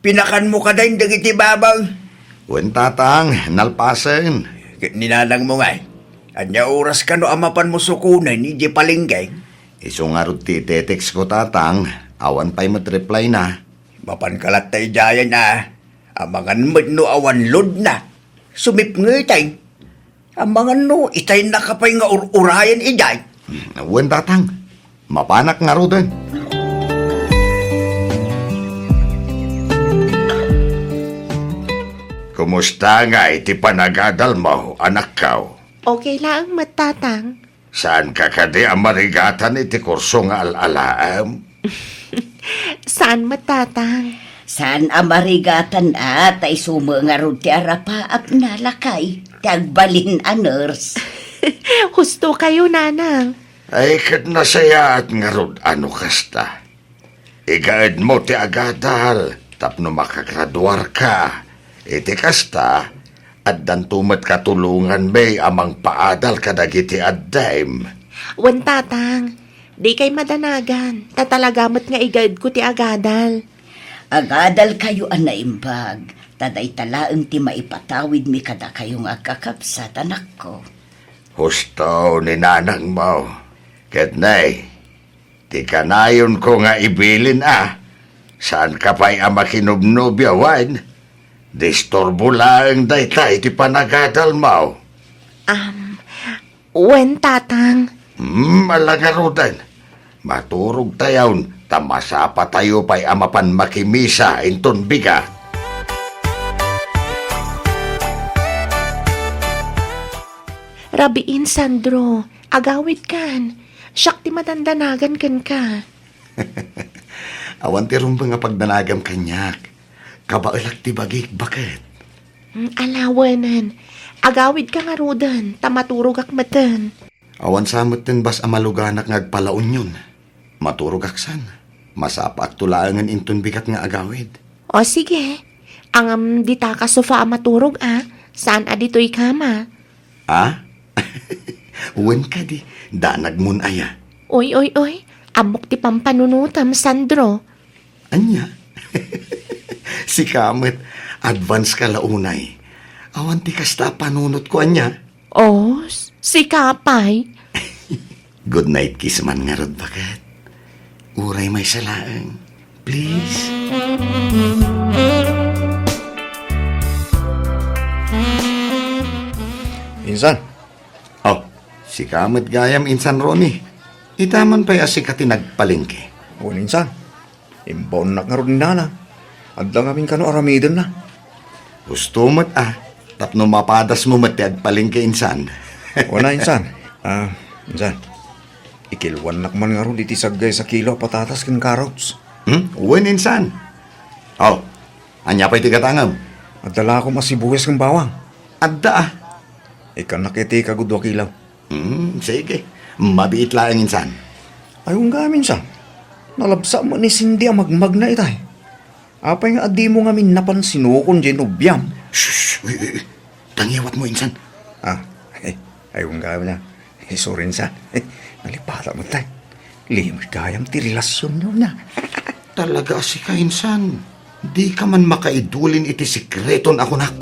Pinakan mo ka dahin dagiti babang. Wen tatang, nalpasen. Ninanang mo nga Anya oras ka no amapan mo sukunan ni di palinggay. Iso nga ro ti tetext ko tatang, awan pa'y matreply na. Mapan kalat tayo dyan na. Amangan mo no awan lod na. Sumip nga itay. Amangan no itay nakapay nga urayan iday. Wen tatang, mapanak nga ro din. Kumusta nga iti panagadal mo, anak kao? Okay lang, matatang. Saan ka kadi ang marigatan iti kurso nga alalaam? Saan matatang? Saan amarigatan ay sumo nga ro ti arapaap na lakay. Tagbalin a nurse. Husto kayo, nanang. Ay kat nasayaat nga rod ano kasta. Igaad mo ti agadal, tapno makagraduar ka. Iti kasta, at dantumat katulungan may amang paadal kadagiti addaim. Wan tatang, di kay madanagan. Tatalagamat nga igad ko ti agadal. Agadal kayo ang naimbag. Taday talaang ti maipatawid mi kada kayong agkakapsat, anak ko. Husto ni nanang mo. Ket nay, ti kanayon ko nga ibilin Saan ka pa'y makinubnubyawan? Disturbo lang dayta iti panagadal mo. Wen tatang. Alagarudan. Maturog tayawn, tamasa pa tayo pa'y amapan makimisa inton biga. Rabiin, Sandro. Agawit kan. Siyak ti madandanagan kan ka. Awan ti rumba nga pagdanagam kanyak. Kabailag ti bagik, bakit? Alawanan. Agawid ka nga rudan. Tamaturog ak matan. Awan samot din bas amaluganak ngagpalaon yun. Maturog aksan. Masapa at tulaangan inton bigat nga agawid. O sige. Ang dita ka sofa maturog Saan adito'y kama? Ah? Uwan ka di. Danag mun aya. Oy. Amok ti pampanunutam, Sandro. Anya? Si Kamet, advance ka launay. Awan ti kasta panunot ko anya. Oh, si Kapay. Good night kiss man nga rod bakit? Uray may salaang. Please. Insan, Oh, si Kamet gayam insan Ronnie. Itaman pa'y asikati nagpalingke. o insan, imbon na nga ron ni Nana. Adla kaming kano aramidan na. Gusto mo't tapno mapadas mo mati agpalingke insan. O na insan, insan, ikilwan na man nga ron iti saggay sa kilo patatas kin carrots. Uwan insan. Oh, anya pa'y tigatangam. Adala ko masibuyas ng bawang. Adda Ikan nakiti kagudwa kilaw. Sige. Mabiit lang insan. Ayong gamin sa. Nalabsa mo ni Cindy ang magmag na itay. Apay nga adi mo nga napansinukon dyan ubyam. Shh! Tangiwat mo insan. Ayong gamin na. Sorry insan. Nalipata mo tay. Limit kayang ti relasyon nyo na. Talaga si ka insan. Di ka man makaidulin iti sikreton ako nak.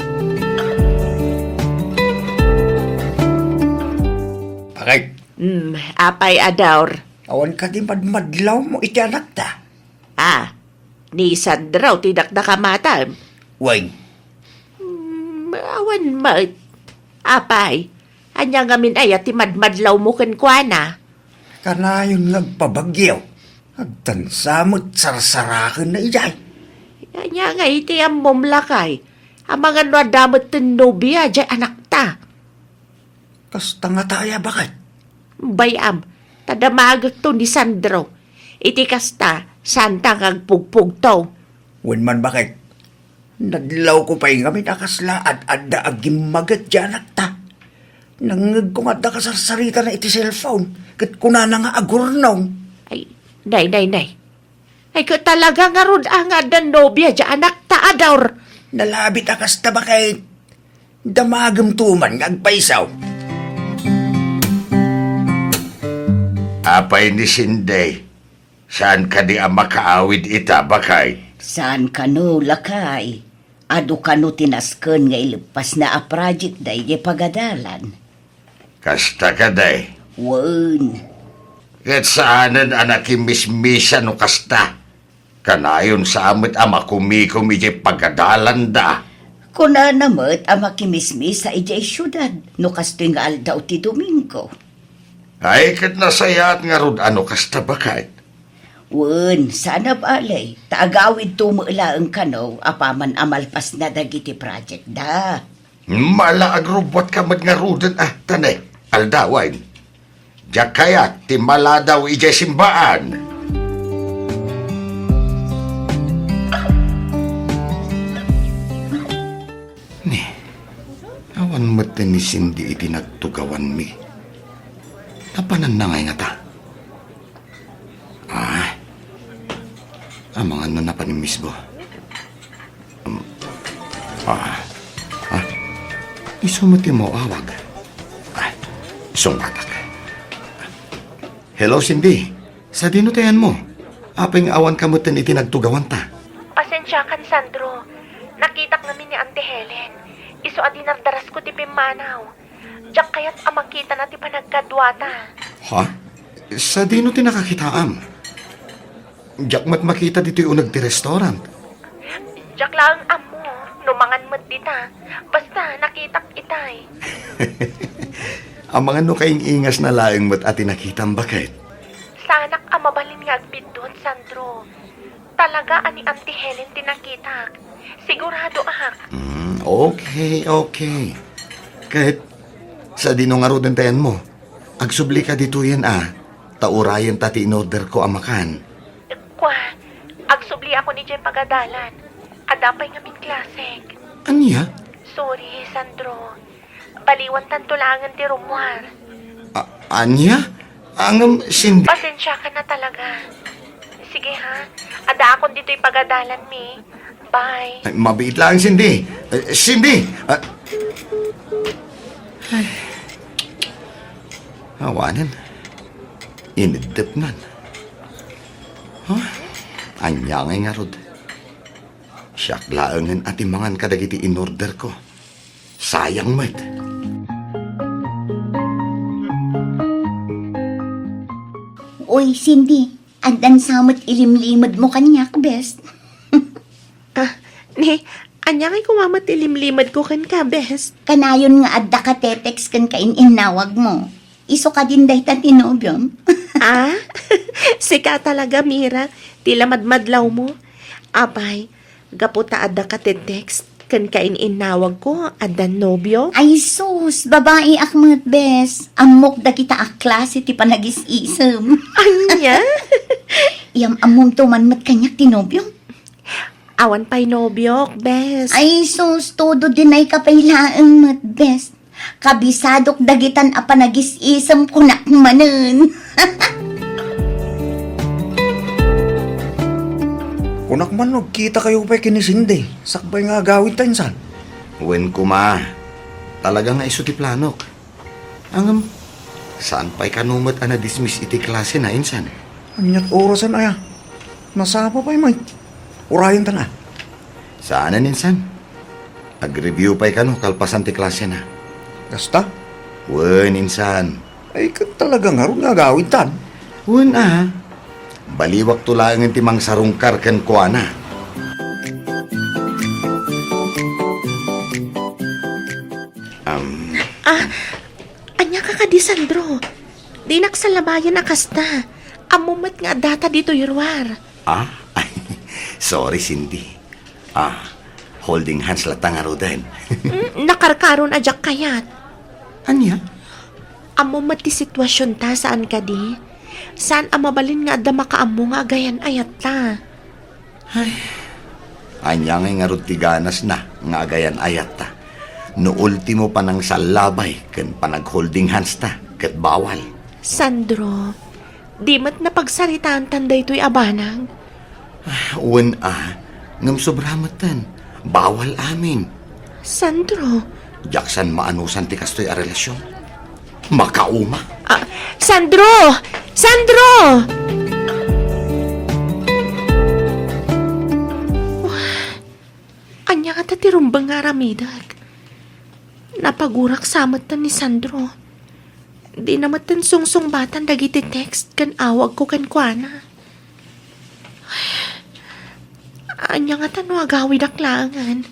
Bakit? Apay Adaur. Awan ka din madlaw mo iti anak ta. Ni Sandro, tidak nakamata. Wang. Awan mat. Apay, anya ngamin ay ati madmadlaw mo kenkwana. Kanayon nagpabagyaw. Agtansamot sarsarakan na ijay. Anya nga iti ang mumlakay. Ang mga nadamot ng nobya, dyan anak ta. Kasta nga taya bakit? Bayam, tadamagot to ni Sandro. Iti kasta, santa kag pugpug to. Wen man bakit? Nadlaw ko pa yung kami nakasla at adda agimagat dyan at ta. Nangag ko nga da kasarsarita na iti cellphone. Kat kuna na nga agurnaw. Ay, nay. Ay, ko talaga nga rod ang adan nobya dyan anak ta, Adaur. Nalabit akas ta bakit? Damagam tuman ngagpaisaw. Apay ni Sinday. Saan ka di ang makaawid ita, bakay? Saan kano lakay? Ado kano tinasken nga ilipas na a project day di pagadalan. Kasta ka day. Wen, Kat saanan anak imismisa no kasta. Kanayon sa amit ama kumikom iti pagadalan da. kuna namat ang makimismis sa ijay syudad no kastoy nga aldaw ti Domingo. Ay kat nasayat nga rod ano kasta bakay? Wen, sana balay, taagawid tumula ang kano, apaman amalpas na dagiti project da. Malaag robot ka nga rodan tanay. Aldawan. Diyak kaya timala daw ijay simbaan. Awan mati ni Cindy iti nagtugawan mi. Tapanan na ngay nga ta. Amangan na pa ni Misbo. Isumati mo awag. Sungkatak. Hello, Cindy. Sa dinutayan mo. Apeng awan kamutan iti nagtugawan ta. Pasensya kan, Sandro. Nakitak namin ni Auntie Helen. Iso adinardaras ko ti Pimanaw. Diyak kaya't amakita na ti panagkadwata. Ha? Sa dino ti nakakitaam? Diyak mat makita dito yung nagti restaurant. Diyak lang amo, numangan mo't dita. Basta nakitak itay. Ang mga no kaing ingas na laing mat ati nakitang bakit? Sanak amabalin nga agbidon, Sandro. Talaga ani Auntie Helen tinakitak. Sigurado ahak. Okay. Kahit sa dino nga rodan tayan mo, agsubli ka dito yan taurayan tati in-order ko amakan. Kwa, agsubli ako ni Jen pagadalan. Adapay nga min klaseng. Anya? Sorry, Sandro. Baliwan tanto langan ti Romuar. Anya? Ang Cindy. Pasensya ka na talaga. Sige ha, ada akong dito'y pagadalan mi. Bye. Ay, mabait lang, Cindy. Cindy! Awanan. Inidip nan. Huh? Anya nga rod. Siyak laangan at imangan kadagiti in-order ko. Sayang mat. Uy, Cindy, andan samot ilimlimod mo kanyak, best. Anya kay kumamat ilimlimad ko kan ka, bes. Kanayon nga adda ka tetext kan inawag mo. Iso ka din dahi tinobyom. Ah? Sika talaga, Mira. Tila madmadlaw mo. Abay, gaputa ada ka text kan inawag ko, adan nobyo. Ay sus, babae akmat, bes. Amok da kita klase ti panagis-isem. Anya? Iyam among tumanmat kanyak tinobyom. Awan pa'y nobyo, bes. Ay sus, todo din ay kapailaan mat, bes. Kabisadok dagitan a panagis-isem kunak manen. Kunak man, kita kayo pa kinisindi. Sakbay nga gawin tayo insan. Wen kuma. Talaga nga iso ti planok. Ang saan pa'y kanumat ana dismiss iti klase na insan? Anyat orasan aya. Nasapa pa'y may. Urayan ta na. Saan insan? Nag-review pa'y kano kalpasan ti klase na. Kasta? Wen insan. Ay, talaga nga ron nga gawin tan. Wen baliwak tulangan ti mang sarungkar ken kuana. Anya ka di, Sandro. Di naksalabayan na kasta. Amumat nga data dito, Yurwar. Ay, sorry, Cindy. Holding hands latang aro din. Nakarkaron ajak kayat. Anya? Amumat ti sitwasyon ta, saan ka di? Saan amabalin nga da makaamo nga agayan ayat ta? Anya nga rod ti ganas na nga agayan ayat ta. No ultimo pa ng salabay ken panag-holding hands ta ket bawal. Sandro, di mat napagsaritaan tanday to'y abanang. Wen ngam sobramatan. Bawal amin. Sandro, Jaksan maanusan ti kastoy a relasyon. Makauma. Sandro! Sandro! Anya ka tatirumbang nga ramidag. Napagurak samat ta ni Sandro. Di naman tan sungsong batan dagiti text kan awag ko kan kuana. Anya nga tan wagawi daklangan.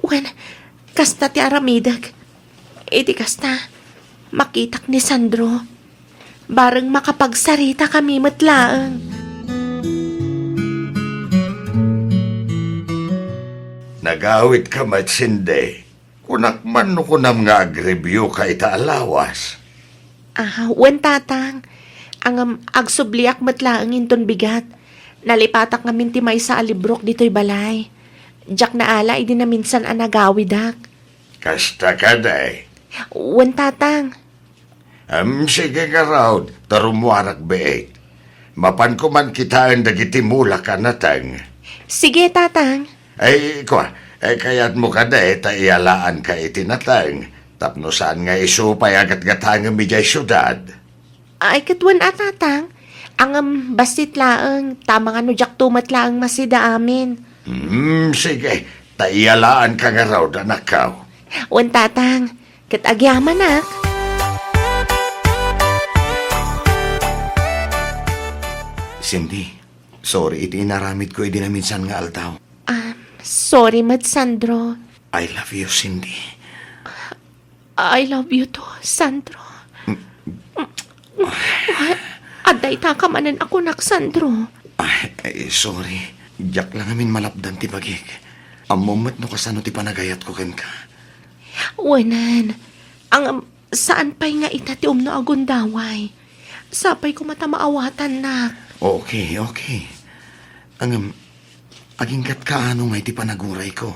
Wen, kasta ti aramidag. Iti kasta, makitak ni Sandro. Bareng makapagsarita kami matlaang. Nagawit ka matsinde. Kunak man no kunam nga ag-review ka itaalawas. Wen tatang. Ang agsubliak matlaang inton bigat. Nalipatak ngamin ti may sa alibrok dito'y balay. Diyak na ala, idi na minsan anagawidak. Kasta ka day. Wen tatang. Sige ka raw, tarumuarak beek. Mapan ko man kitaan dagiti mula ka natang. Sige tatang. Ay, kaya't mo ka day, taiyalaan ka itinatang. Tapno saan nga isupay agat-gatang ang midjay syudad. Ay katwan tatang. Ang basit laang, tamang ano jak tumat laang masida amin. Sige, taiyalaan ka nga raw, danakaw. Wen tatang, katagyaman nak. Cindy, sorry iti inaramid ko idinaminsan nga altaw. Sorry, Mad Sandro. I love you, Cindy. I love you too, Sandro. Aday takamanan ako nak, Sandro. Sorry. Diyak lang amin malapdan ti bagik. Amumat no kasano ti panagayat ko ken ka. Wanan, ang saan pa'y nga ita ti umno agundaway. Sapay ko mata maawatan na. Okay, okay. Aging kat kaano nga iti panaguray ko.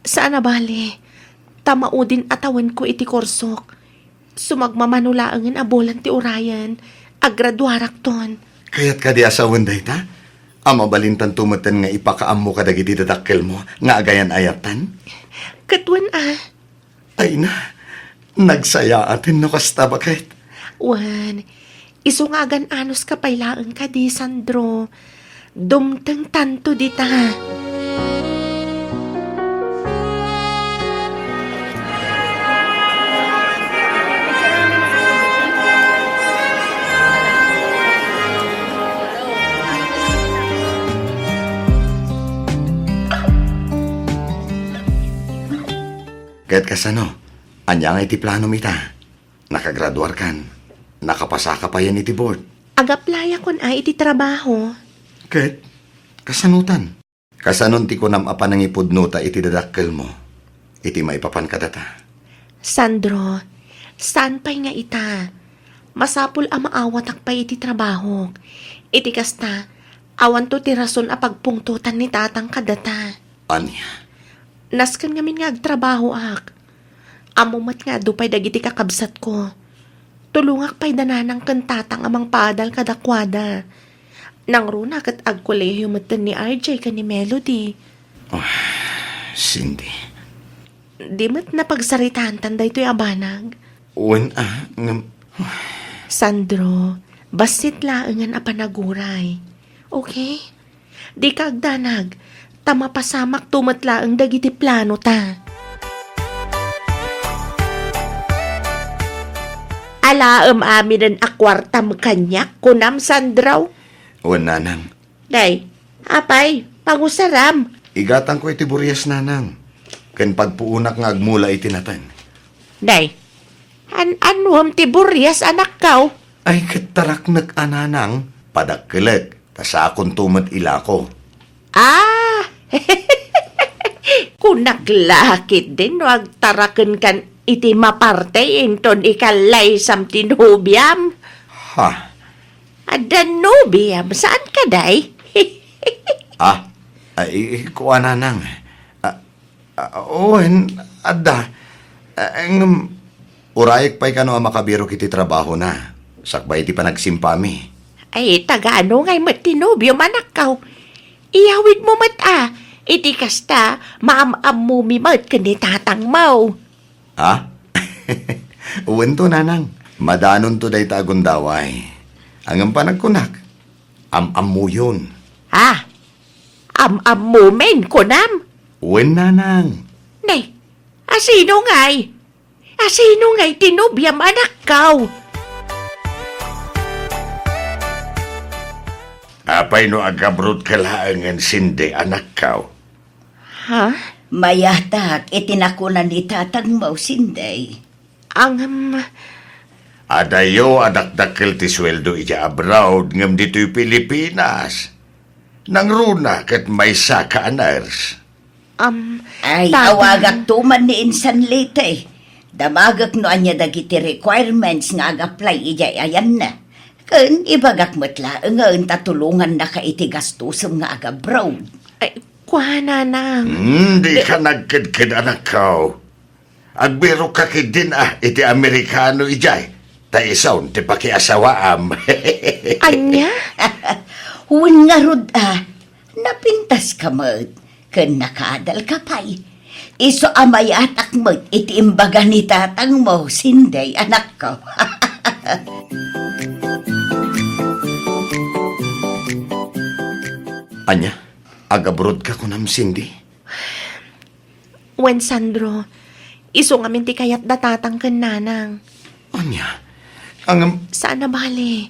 Saan na bali? Tamaudin atawan ko iti korsok. Sumagmamanulaangin abolan ti urayan. Agradwarak ton. Kaya't ka di asawan day ta? Ama balintan tumatan nga ipakaam mo kadag iti dadakkel mo, nga agayan ayatan? Katwan Ay na, nagsaya atin no kasta bakit? Wan, isungagan anos ka pailaan ka di, Sandro. Dumteng tanto di ta. Kaya't kasano, anya nga iti plano mita. Nakagraduar kan, nakapasa ka pa yan iti board. Agaplaya kon ay iti trabaho. Kaya't, kasanutan. Kasanon ti ko nam apan ng ipudnuta iti dadakkel mo. Iti maipapan ka data. Sandro, saan pa'y nga ita? Masapul a maawatak pa iti trabaho. Iti kasta, awan to ti rason a pagpungtutan ni tatang kadata. Anya, Naskan ngamin nga agtrabaho ak. Amumat nga dupay dagiti kakabsat ko. Tulungak pa'y dananang kantatang amang padal kadakwada. Nang runa kat agkolehiyo matan ni RJ ka ni Melody. Cindy. Di mat napagsaritaan tanday to'y abanag. Uwan Sandro, basit laangan a panaguray. Okay? Di ka agdanag, tama pasamak tumatlaang dagiti plano ta. Alaam amin ang akwartam kanyak, kunam Sandraw. Uwan nanang. Day, apay, pangusaram. Igatang ko iti buryas nanang. Ken pagpuunak nga agmula iti natan. Day, anuam ti buryas anak kaw. Ay katarak nag-ananang padakkelek. Tasakon tumat ilako. Ah! Kung naglakit din, wag taraken kan iti maparte inton ikalay sam tinubiam. Ha? Adan nubiam, saan ka day? Ay kuha nanang. Owen, adda. Urayek pa'y kano makabiro kiti trabaho na. Sakbay iti panagsimpami. Ay, taga-ano ngay matinubiam anak kaw. Iyawid mo mat iti kasta, maam-am mo mimat kani tatang mau. Ha? Uwan to nanang. Madanon to day tagundaway. Ang panagkunak. Am-am mo yun. Ha? Am-am mo men kunam? Uwan nanang. Nay, asino ngay? Asino ngay tinubiam anak kaw? Apay no agabrod kalaangan sindi anak kaw. Ha? Mayatak, itinakunan ni tatang mo, Sinday. Ang, Adayo adakdakkel ti sweldo ija abroad ngam dito'y Pilipinas. Nang runa kat may saka anars. Ay, Tatang- awagak tuman ni insan lite. Damagak no anya dagiti requirements nga ag-apply ijay ayan na. Kun ibagak matla nga tatulungan na ka iti gastusem nga aga-abroad. ay, kuhana na. Hindi ka nagkadkad anak kaw. Agbiro ka kidin iti Amerikano ijay. Ta isaw ti pakiasawaam. Anya? Huwag nga rod napintas ka mat. Kun nakaadal ka pa'y. Iso amay atak mat iti imbaga ni tatang mo, Sinday, anak ko. Anya, agabrod ka kunam Cindy. Wen Sandro, iso nga minti kayat datatang kan nanang. Anya, ang Saan na bali?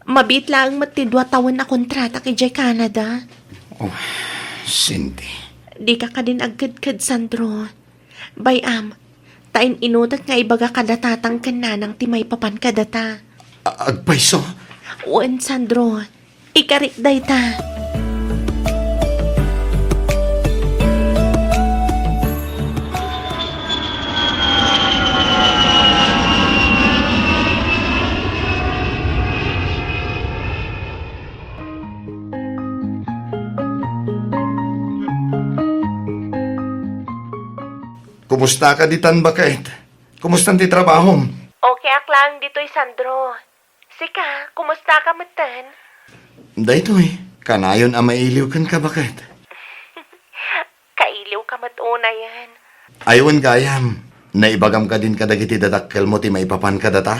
Mabit lang matidwa taon na kontrata kay Jay Canada. Cindy. Di ka din agkad-kad, Sandro. Bayam, tain inudat nga ibaga kadatatang kan nanang timay papan kadata. Agpaiso. Wen Sandro, ikarik day ta. Kumusta ka ditan bakit? Kumusta ti trabaho? Okay ak lang dito'y Sandro. Sika, kumusta ka matan? Daytoy, kanayon ang mailiw kan ka bakit? Kailiw ka matuna yan. Aywan gayam, naibagam ka din kadagiti dadakkel mo ti maipapan ka data?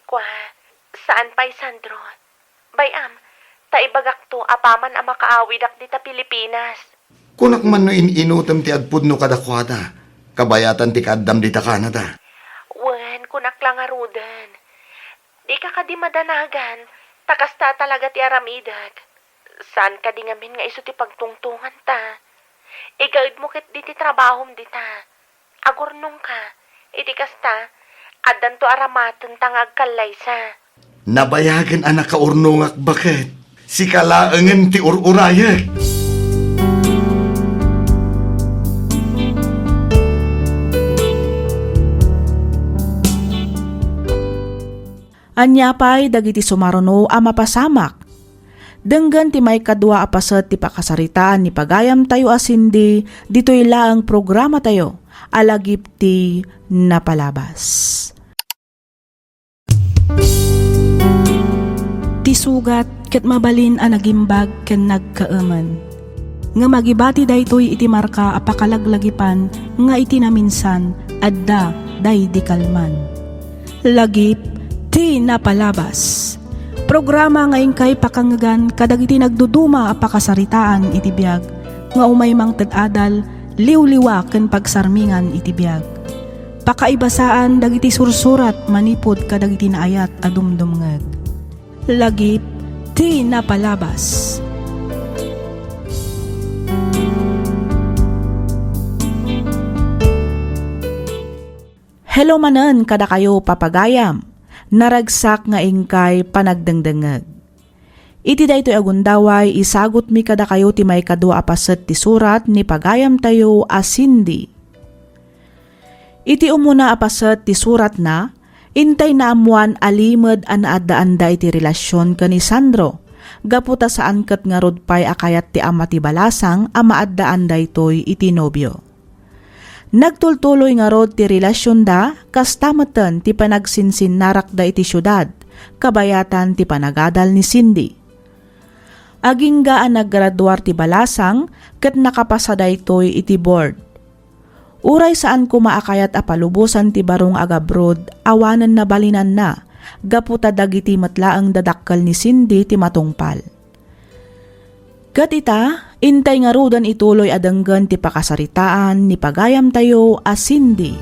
Kwa, saan pa'y Sandro? Bayam, taibagak to apaman ang makaawid ak dita Pilipinas. Kunak man no inutam ti agpud no kadakwada, kabayatan ti kaddam dita Canada. Wen, kunak lang arudan. Di ka di madanagan, takasta talaga ti aramidag. Saan ka di ngamin nga iso ti pagtungtungan ta? Igaid mo kit di ti trabahom dita. Agurnong ka, iti kasta, addan to aramaton tangag kalaysa. Nabayagan anak ka urnongak bakit? Si kalaangan ti ururayak. Anya pa'y dagiti sumaruno a mapasamak. Denggan ti may kadwa apasat ti pakasaritaan ni pagayam tayo asindi, dito'y laang programa tayo, alagip ti napalabas. Ti sugat ket mabalin a nagimbag ken nagkaaman. Nga magibati daytoy iti marka a pakalaglagipan nga iti naminsan adda day di kalman. Lagip ti napalabas. Programa ngayon kay pakangagan kadagiti nagduduma a pakasaritaan iti biag nga umay mang tad-adal liwliwa ken pagsarmingan iti biag. Pakaibasaan dagiti sursurat manipod kadagiti naayat a dumdumngeg. Lagip ti napalabas. Hello manen kada kayo papagayam. Naragsak nga ingkay panagdengdengeg. Iti daytoy agundaway isagot mi kada kayo ti may kadwa apaset ti surat ni pagayam tayo asindi. Iti umuna apaset ti surat na intay na amuan alimod an adda-anda iti relasyon ka ni Sandro. Gaputa saan ket nga rodpay akayat ti ama ti balasang ama adda-anda itoy iti nobyo. Nagtultuloy nga rod ti relasyon da, kastamatan ti panagsinsin narak da iti syudad, kabayatan ti panagadal ni Cindy. Aging gaan naggraduar ti balasang, ket nakapasada ito'y iti board. Uray saan kumaakayat a palubusan ti barong agabrod, awanan na balinan na, gaputa dagiti matlaang dadakkal ni Cindy ti matungpal. Kat ita, intay nga rudan ituloy adanggan ti pakasaritaan ni pagayam tayo a Cindy.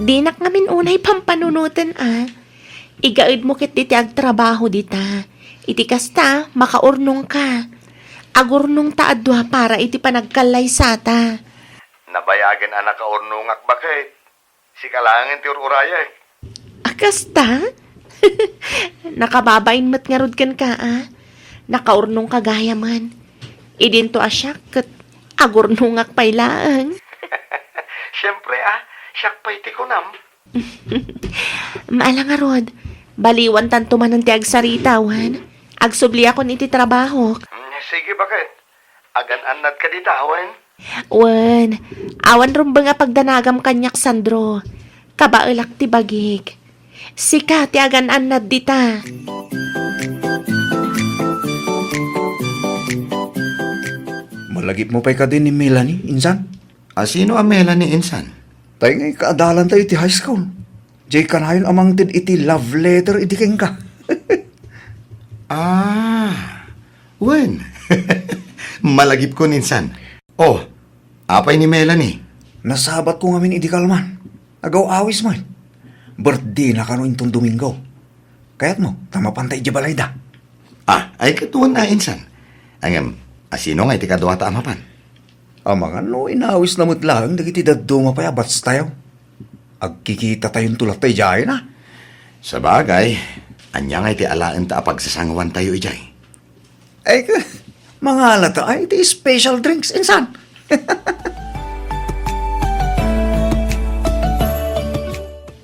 Dinak ngamin unay pampanunutan Igaid mo kit diti agtrabaho dita. Iti kasta, makaurnong ka. Agurnong taadwa para iti panagkalay sata. Nabayagan anak ka urnongak bakit? Si kalaangan ti ururaya. Akasta? Nakababain mat nga rod kan ka Nakaurnong kagaya man. Idinto asyak kat agurnongak pailaang. Siyempre siyak pa'y tikunam. Maala nga rod, baliwan tanto man ang ti agsaritawan. Agsubli ako iti trabaho. Sige bakit? Agan-anad ka ditawan. Wan, awan rumba nga pagdanagam kanyak Sandro. Kabaelak ti bagig. Sika ti agan-anad dita. Malagip mo pa'y ka din ni Melanie, insan? Sino ang Melanie insan? Tayo nga'y kaadalan tayo iti high school. Jay kanayon amang tid iti love letter iti keng ka. Wen. Malagip ko ninsan. Oh, apay ni Melanie. Nasabat ko ngamin iti kalman. Agaw awis mo. Birthday na kano intong Domingo. Kaya't mo, tamapantay di balay da. Ay katuan na insan. Angam, asino nga iti kadwa ta amapan? Amang ano, inawis na lang, dagiti daduma pa yabats tayo. Agkikita tayong tulad tayo dyan na. Sa bagay, anya nga iti alaan ta pagsasangawan tayo ijay. Ay, mga alata ay iti special drinks, insan.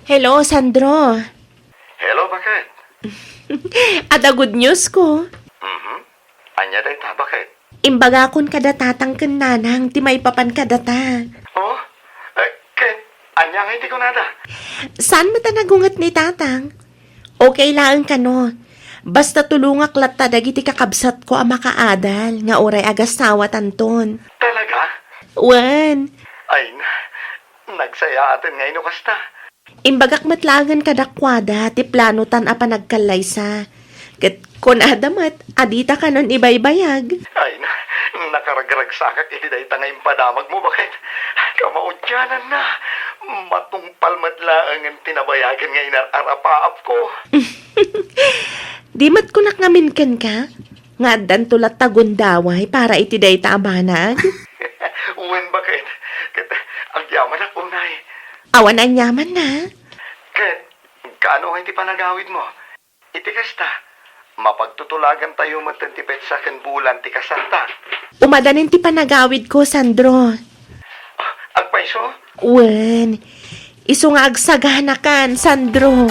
Hello, Sandro. Hello, bakit? Ada good news ko. Anya day ta, bakit? Imbaga kon kada tatang ken nanang, ti may papan kada ta. Oh, ket, anya nga hindi ko nada. Saan mo ta nagungat ni tatang? Okay lang ka no. Basta tulungak latta dagiti kakabsat ko ang makaadal, nga oray agasawa tanton. Talaga? Wan, Ay, nagsaya atin nga inukasta. imbagak matlangan kadakwada, ti plano tan apa nagkalaysa. Ket kon adamat, adita ka nun ibaybayag. Ay, nakaragragsakak iti day tangay padamag mo, bakit? Kamaudyanan na. Matungpal matlaang ang tinabayagan nga inararapaap ko. Di mat kunak ngamin ken ka? Nga dan tulat tagundaway para iti day taabanag. Uwan, bakit? Ket, ang yaman ako, nay. Awan ang yaman na. Ket, kaano hindi pa nagawid mo? Itikas ta. Mapagtutulagan tayo matantipet sa bulan ti kasanta. Umadanin ti panagawid ko, Sandro. Agpaiso? Wen, iso nga agsaganakan, Sandro.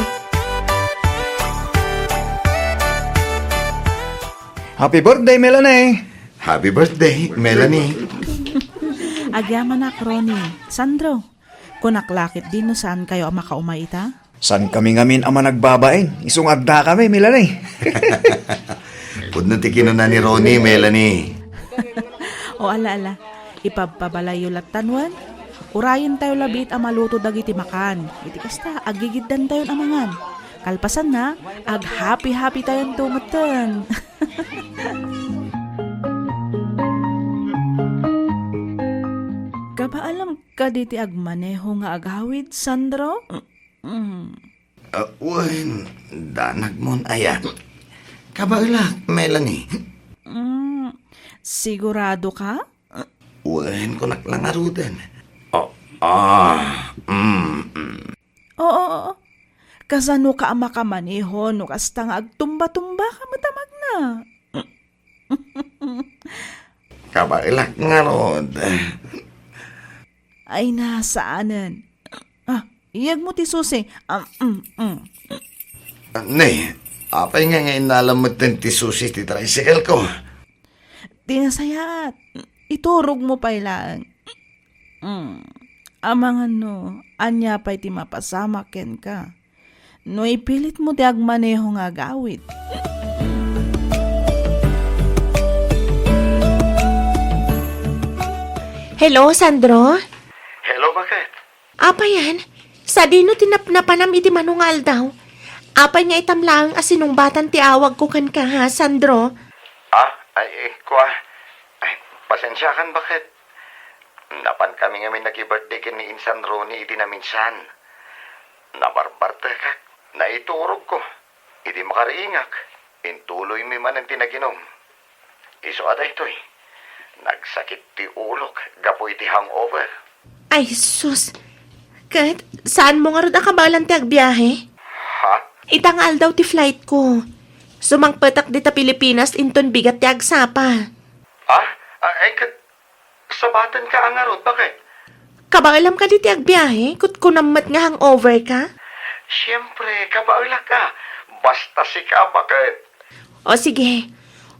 Happy birthday, Melanie! Happy birthday, Melanie. Agyaman na, Ronnie. Sandro, kunaklakit din no saan kayo ang makaumaita? San kami ngamin ama nagbabain? Isong adda kami, Melanie. Pudno ti kinuna ni Ronnie, Melanie. O ala, ipababalayo tanwan. Urayin tayo labit ang maluto dagiti makan. Iti kasta, agigiddan tayo amangan. Kalpasan na, ag happy tayong tumatan. Kabaalam ka diti agmaneho nga agawid, Sandro? Uwan, danag mon ayan. Kabailak, Melanie. Sigurado ka? Uwan ko naklangarudan. Oo. Kasano ka ang makamaneho no kasta nga agtumba-tumba ka matamag na. Kabailak nga rod. Ay nasaanan. Iyag mo ti susi. Ne, apay nga ngayon nalamot ng ti susi ti tricycle ko. Tinasayat. Iturog mo pa ilaan. Amangan no, anya pa'y ti mapasama ken ka. No ipilit mo ti agmaneho nga gawit. Hello, Sandro? Hello, bakit? Apa yan? Sa dino tinapnapanam iti manungal daw. Apa niya itamlang asinungbatan ti awag ko kan ka ha, Sandro? Kwa. Ay, pasensya kan, bakit? Napan kami nga may nag-birthday kin ni Insan Ronnie iti na minsan. Nabarbarte ka. Naiturog ko. Iti makariingak. Intuloy mi man ang tinaginom. Iso ada ito'y. Nagsakit ti ulok. Gapo iti hangover. Ay, sus. Kat, saan mo nga rin akabalan ti agbiyahe? Ha? Itangal daw ti flight ko. Sumangpetak di ta Pilipinas inton bigat ti agsapa. Sabatan ka angarod. Bakit? Kabailam ka di ti agbiyahe? Kutkunamat nga hangover ka? Siyempre, kabaula ka. Basta si ka, bakit? O sige,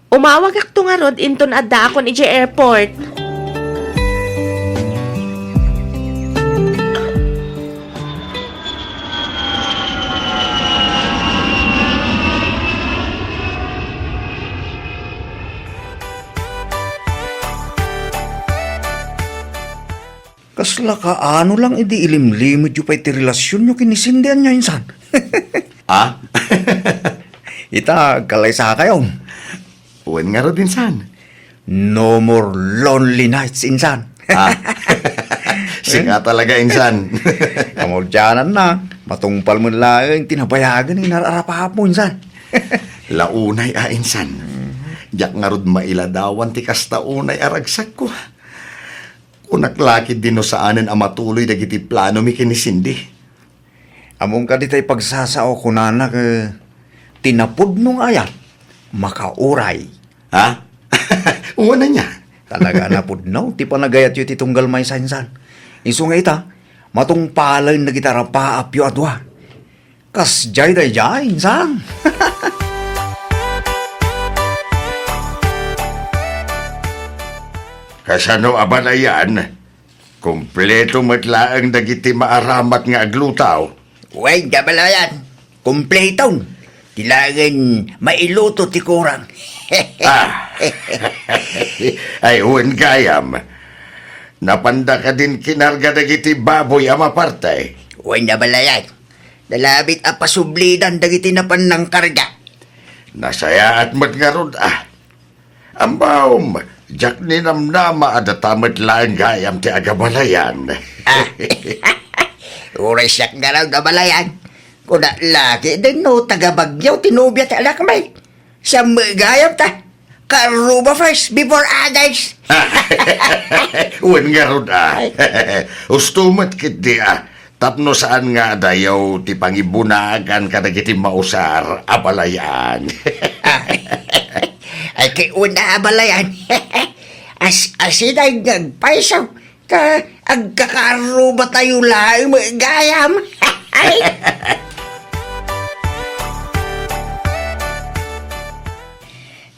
umawag ak nga rod inton adda ako ni airport. Kasla ka, ano lang idi ilimlimod yu pa iti relasyon nyo kinisindihan niya insan. Ha? Ita, kalay sa kayo. Uwan nga ro din san. No more lonely nights, insan. Singa talaga, Insan. Kamudyanan na, matungpal mo lang tinabayagan ni nararapahap mo, insan. Launay Insan. Diyak nga rod mailadawan ti kasta unay aragsak ko. Unaklakid din no saanan ang matuloy dagiti plano mi kinisindi. Among ka ditay pagsasao ko nanak, tinapod nung ayan, makauray. Ha? Uwan na niya. Talaga napod no, ti panagayat yu ti tunggal may insan. Iso nga ita, matungpalay na gitara pa apyo atwa. Kas jay day jay, insan. Kasano abalayan? Kompleto matlaang dagiti maaramat nga aglutaw. Uy, gabalayan. Kumpletong. Kailangan mailuto ti kurang. Ay, uwan gayam. Napanda ka din kinarga dagiti baboy ama partay. Uy, gabalayan. Dalabit a pasublidan dagiti napan ng karga. Nasaya at matngarod Ambaw, jak ni namnama adatamat lang gayam ti agabalayan. Uray siyak nga raw gabalayan. Kuna laki din no tagabagyaw tinubya ti alak may. Siya magayam ta. Karuba first before others. Uwan nga rod Ustumat kit di Tapno saan nga dayaw ti pangibunagan kadagiti mausar abalayan. Ay kay una abalayan. Asinay nagpaisaw. Agkakaruba tayo lang magayam.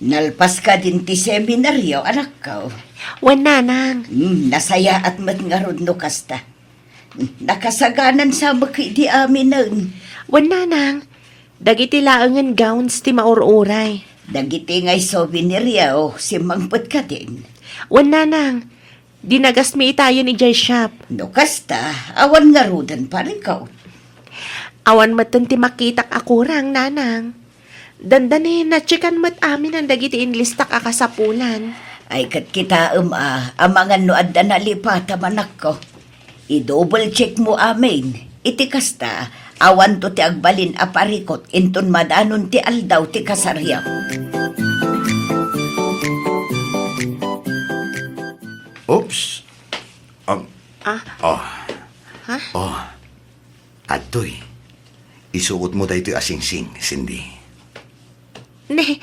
Nalpas ka din ti seminaryo, anak ko. Wan nanang. Nasaya at matngarod no kasta. Nakasaganan sa maki di amin nun. Wan nanang. Dagiti laangan gowns ti maururay. Dagiti ngay souveniryo, si mangpot ka din. Wan nanang. Dinagas mi itayo ni Jay Shop. No kasta, awan nga rudan pa rin ka. Awan matan ti makitak akurang nanang. Dandanin na chikan mat amin ang dagiti inlistak akasapulan. Ay kat kita amangan no adda na lipata manak ko. I-double check mo amin. Iti kasta, awan to ti agbalin aparikot inton madanon ti aldaw ti kasaryaw. Oops. Atoy. Isuot mo dahi ito asing-sing, Cindy. Ne,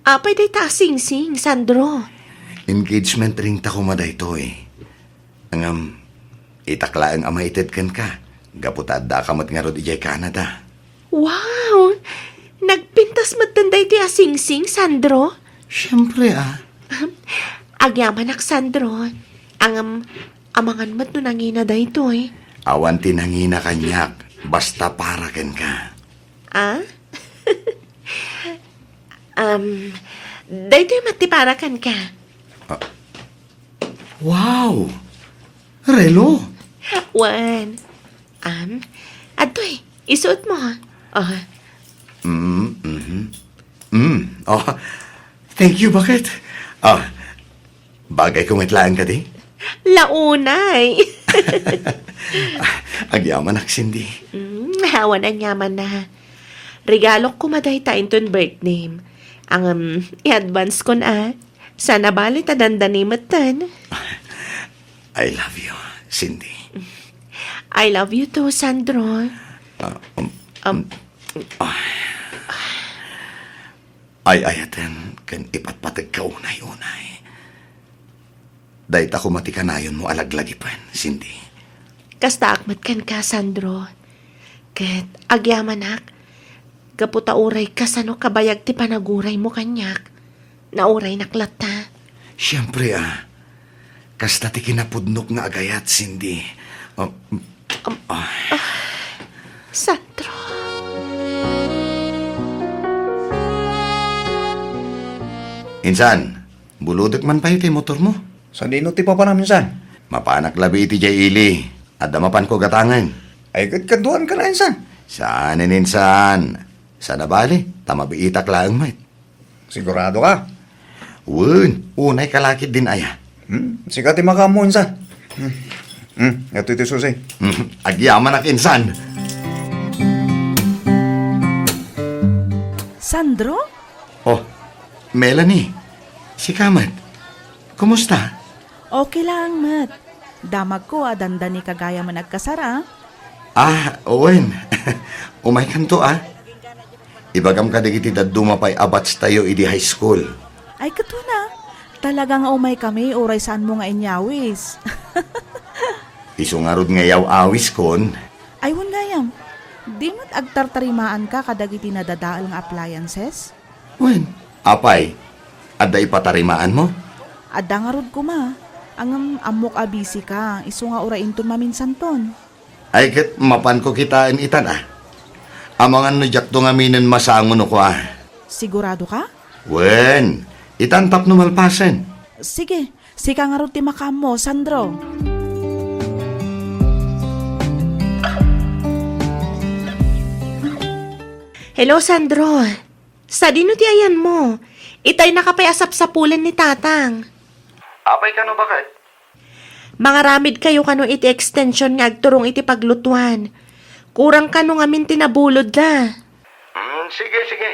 apay day ta sing-sing, Sandro. Engagement ring ta kumada ito Ang itakla ang amaited kan ka. Gaputad da kamat nga rod ijay Canada. Wow! Nagpintas matanday ti asing-sing, Sandro. Siyempre Agyaman ak, Sandro. Ang amangan mat no nangina day ito Awan tinangina kanyak. Basta para ken ka. Ah? Daytoy matiparakan ka. Wow! Relo! Wan. Adoy, isuot mo. Thank you, bakit? Bagay kung itlaan ka di? Launay. Agyaman ak, Cindy. Hawan ang yaman na. Regalo ko maday ta inton birthday. Ang i-advance ko na. Sana bali ta dandanimatan. I love you, Cindy. I love you too, Sandro. Ay ayaten ken ipatpatag ka unay-unay. Dahit ako matikanayon mo alaglagi pan, Cindy. Kasta akmat kan ka, Sandro. Ket agyamanak. Gaputa uray kasano kabayag ti panaguray mo kanyak. Nauray naklata. Siyempre kasta ti kinapudnok nga agayat, Cindy. Sandro. Insan, buludok man pa iti motor mo. Sa dino ti papa namin san? Mapanak labi iti jay ili. At damapan ko gatangan. Ay kaduan ka na insan. Saan insan? Sa nabali, tamabiitak lang mait. Sigurado ka? Unay kalakit din aya. Sikat ti makamo insan. Ito iti susi. Agyaman ak insan. Sandro? Oh, Melanie. Si Kamat. Kumusta? Okay lang, Mat. Damag ko, adanda ni kagaya man nagkasara. Owen. Umay kanto Ibagam ka digiti dadumapay abats tayo idi high school. Ay, kato na. Talagang umay kami, oray saan mo nga inyawis. Isungarod nga yaw awis kon. Ay, gayam. Di mo't agtartarimaan ka kadagiti nadadaal nga appliances? Apay, adda ipatarimaan mo? Adda nga rod ko ma. Ang amok abisi ka. Iso nga urain ton maminsan ton. Ay kat mapan ko kitain itan Amangan no jak to nga minen masangon ko Sigurado ka? Wen, itan tap no malpasen. Sige, sika nga rod ti makamo, Sandro. Hello, Sandro. Sa dino ti ayan mo? Itay nakapayasap sa pulan ni Tatang. Apay ka no bakit? Mga ramid kayo kano iti extension nga agturong iti paglutuan. Kurang kano nga min tinabulod da. Sige.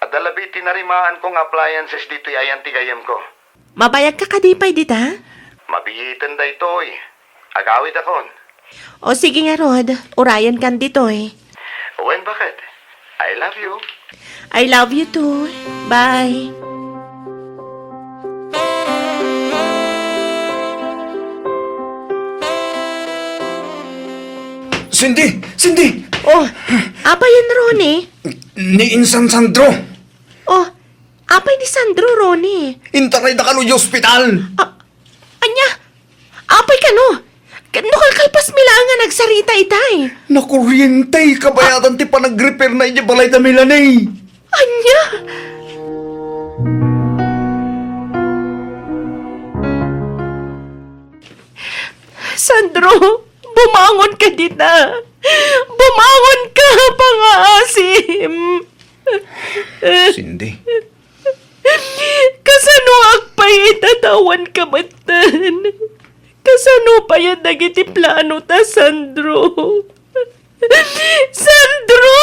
At dalabi tinarimaan kong appliances dito ayan tigayam ko. Mabayag ka kadipay dita? Mabiyitan da ito'y. Agawid akon. O sige nga Rod, urayan kan dito eh. Wen bakit? I love you. I love you too. Bye. Cindy! Oh, apa yun Ronnie? Ni Insan Sandro! Oh, apay ni Sandro Ronnie? Intaray na kano yung ospital! Anya, apay ka no? Kano kalkalpas mila nga nagsarita itay? Nakuryente, kabayatan ti pa nag-repair na iya balay na Milanay! Anya? Sandro, bumangon ka dita. Bumangon ka, pangaasim. Cindy, Kasano agpay itatawan ka matan? Kasano pa yan nagiti plano ta, Sandro? Sandro!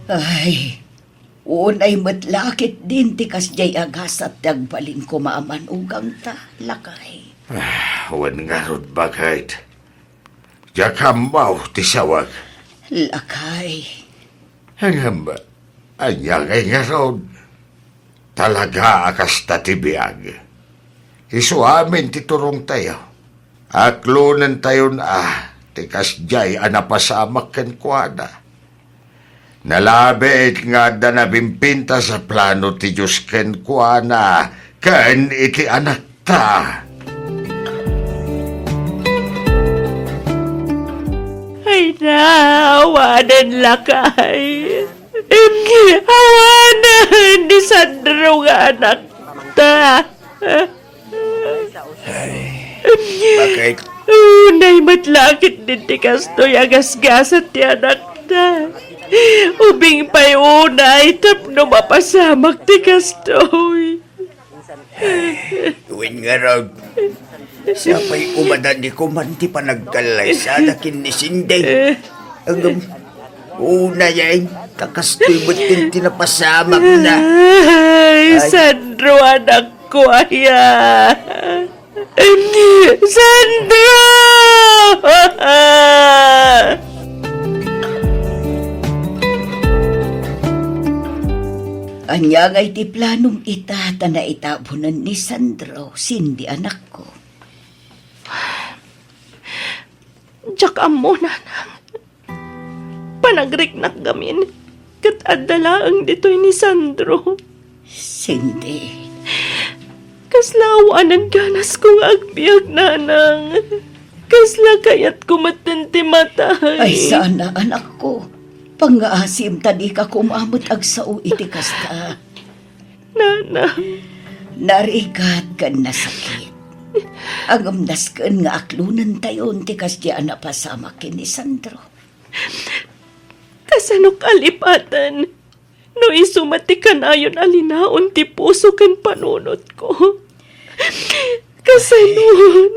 Ay, unay matlakit din ti kasjay agas at tagbalin ko maaman ugang ta, lakay. Wen nga rod bakit? Jakambaw ti sawag. Lakay. Hangam, anyagay nga rod. Talaga akas tatibiyag. Isuamin ti turong tayo. Aklunan tayo na, ti kasjay anapasamak ken kuana. Nalabit nga da nabimpinta sa plano ti Diyos ken kuana, ken iti anak ta. Ay na, awanan lakay. Awanan ni Sandro nga anak ta. bakit? Unay matlakit din ti kastoy agasgasat ti anak ta. Ubing pa'y unay tapno mapasamak ti kastoy. Uwin nga raw. Siya pa'y umadan ni kumanti pa nagkalay sa anakin ni Cindy. Ang una yan, kakastoy mo't din tinapasamak na. Ay, Sandro, anak ko, aya. Sandro! Anyagay ti planong itata na itabunan ni Sandro, Cindy anak ko. Diyak amo, nanang. Panagriknak gamin. Kat adalaang dito'y ni Sandro. Cindy, Kaslawanan ganas kong agbiag, nanang. Kasla kayat kumatanti matay. ay sana anak ko. Pangaasim tadi ka kumamot agsao iti kasta. Nanang. Narigat kan nasakit. Agamdas kan nga aklunan tayon ti kasya na pasama kin ni Sandro. Kasanok alipatan. No isumati ka na yun alinaon ti puso kan panunot ko. Kasano,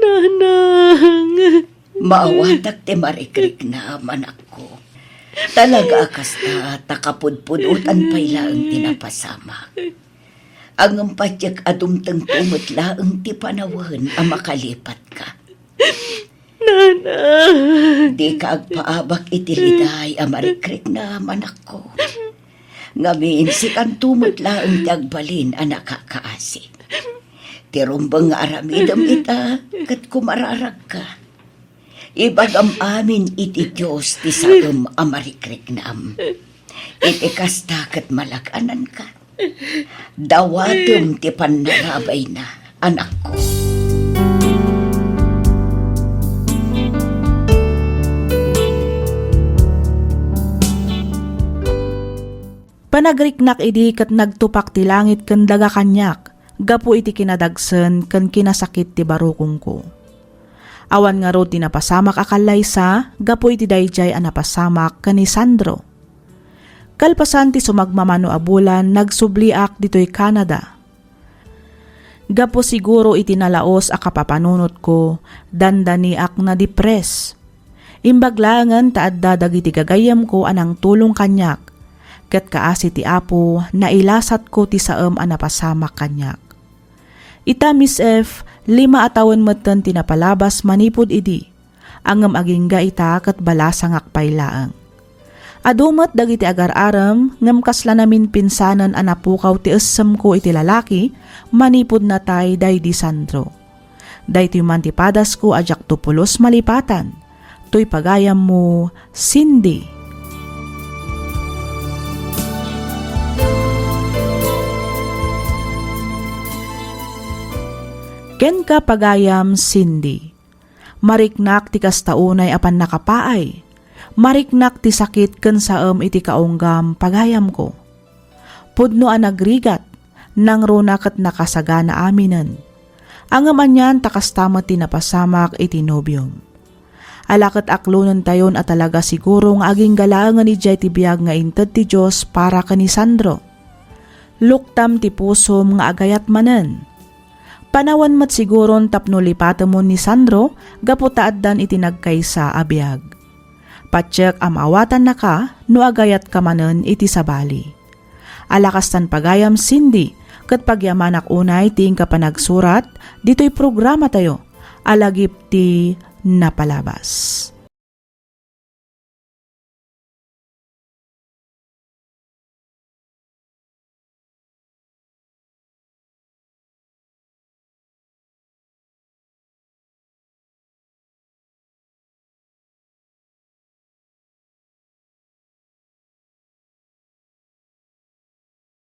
nanang. Maawatak ti marikrik na manak ko. Talaga kasta takapudpudutan pay laang tinapasama. Ang ampatyak adumtang tumutlaang ti panawan ang makalipat ka. Nanang. Di ka agpaabak itiliday ang marikrik na manak ko. Ngamin si kan tumutlaang ti agbalin ang nakakaasi. Tirumbang nga aramidam ita kat kumararag ka. Ibagam amin iti Diyos ti saam amarikrik naam. Iti kasta ket malakanan ka. Dawatum ti panarabay na, anak ko. Panagriknak idi ket nagtupak ti langit ken daga kanyak, gapu iti kinadagsen ken kinasakit ti barukong ko. Awan nga ro ti napasamak akalaysa, gapu iti dayjay a napasamak ken ni Sandro. Kalpasan ti sumagmamano a bulan, nagsubliak ditoy Canada. Gapu siguro iti nalaos a kapapanunot ko, dandaniak na depres. Imbaglangan taadda dagiti gagayam ko anang tulong kanyak, ket kaasi ti Apo na ilasat ko ti saem a napasamak kanyak. Ita Miss F, 5 atawon metten tinapalabas manipod idi, angem agingga ita ket balasang akpaylaang. Adumet dagiti agar-aram ngem kasla namin pinsanan a napukaw ti essem ko iti lalaki, manipod na tay daydi Sandro. Daytoy man ti padas ko ajak 20 malipatan, toy pagayam mo, Cindy. Ken ka pagayam, Cindy. Mariknak ti kastaunay apan nakapaay. Mariknak ti sakit ken saem iti kaunggam pagayam ko. Pudno a nagrigat, nang runa ket nakasagana aminen. Angam anyan takastama ti napasamak iti nobyom. Alaket aklonen tayon at talaga siguro nga aging galaangan ni jay ti biag nga inted ti Diyos para ka ni Sandro. Luktam ti pusom nga agayat manen. Panawan mat siguron tapno lipatamon ni Sandro, gaputaaddan iti nagkaysa a biag. Patsyak amawatan na ka, no agayat ka manen iti sabali. Alakastan pagayam, Cindy, ket pagyamanak unay ting kapanagsurat, dito'y programa tayo, alagip ti napalabas.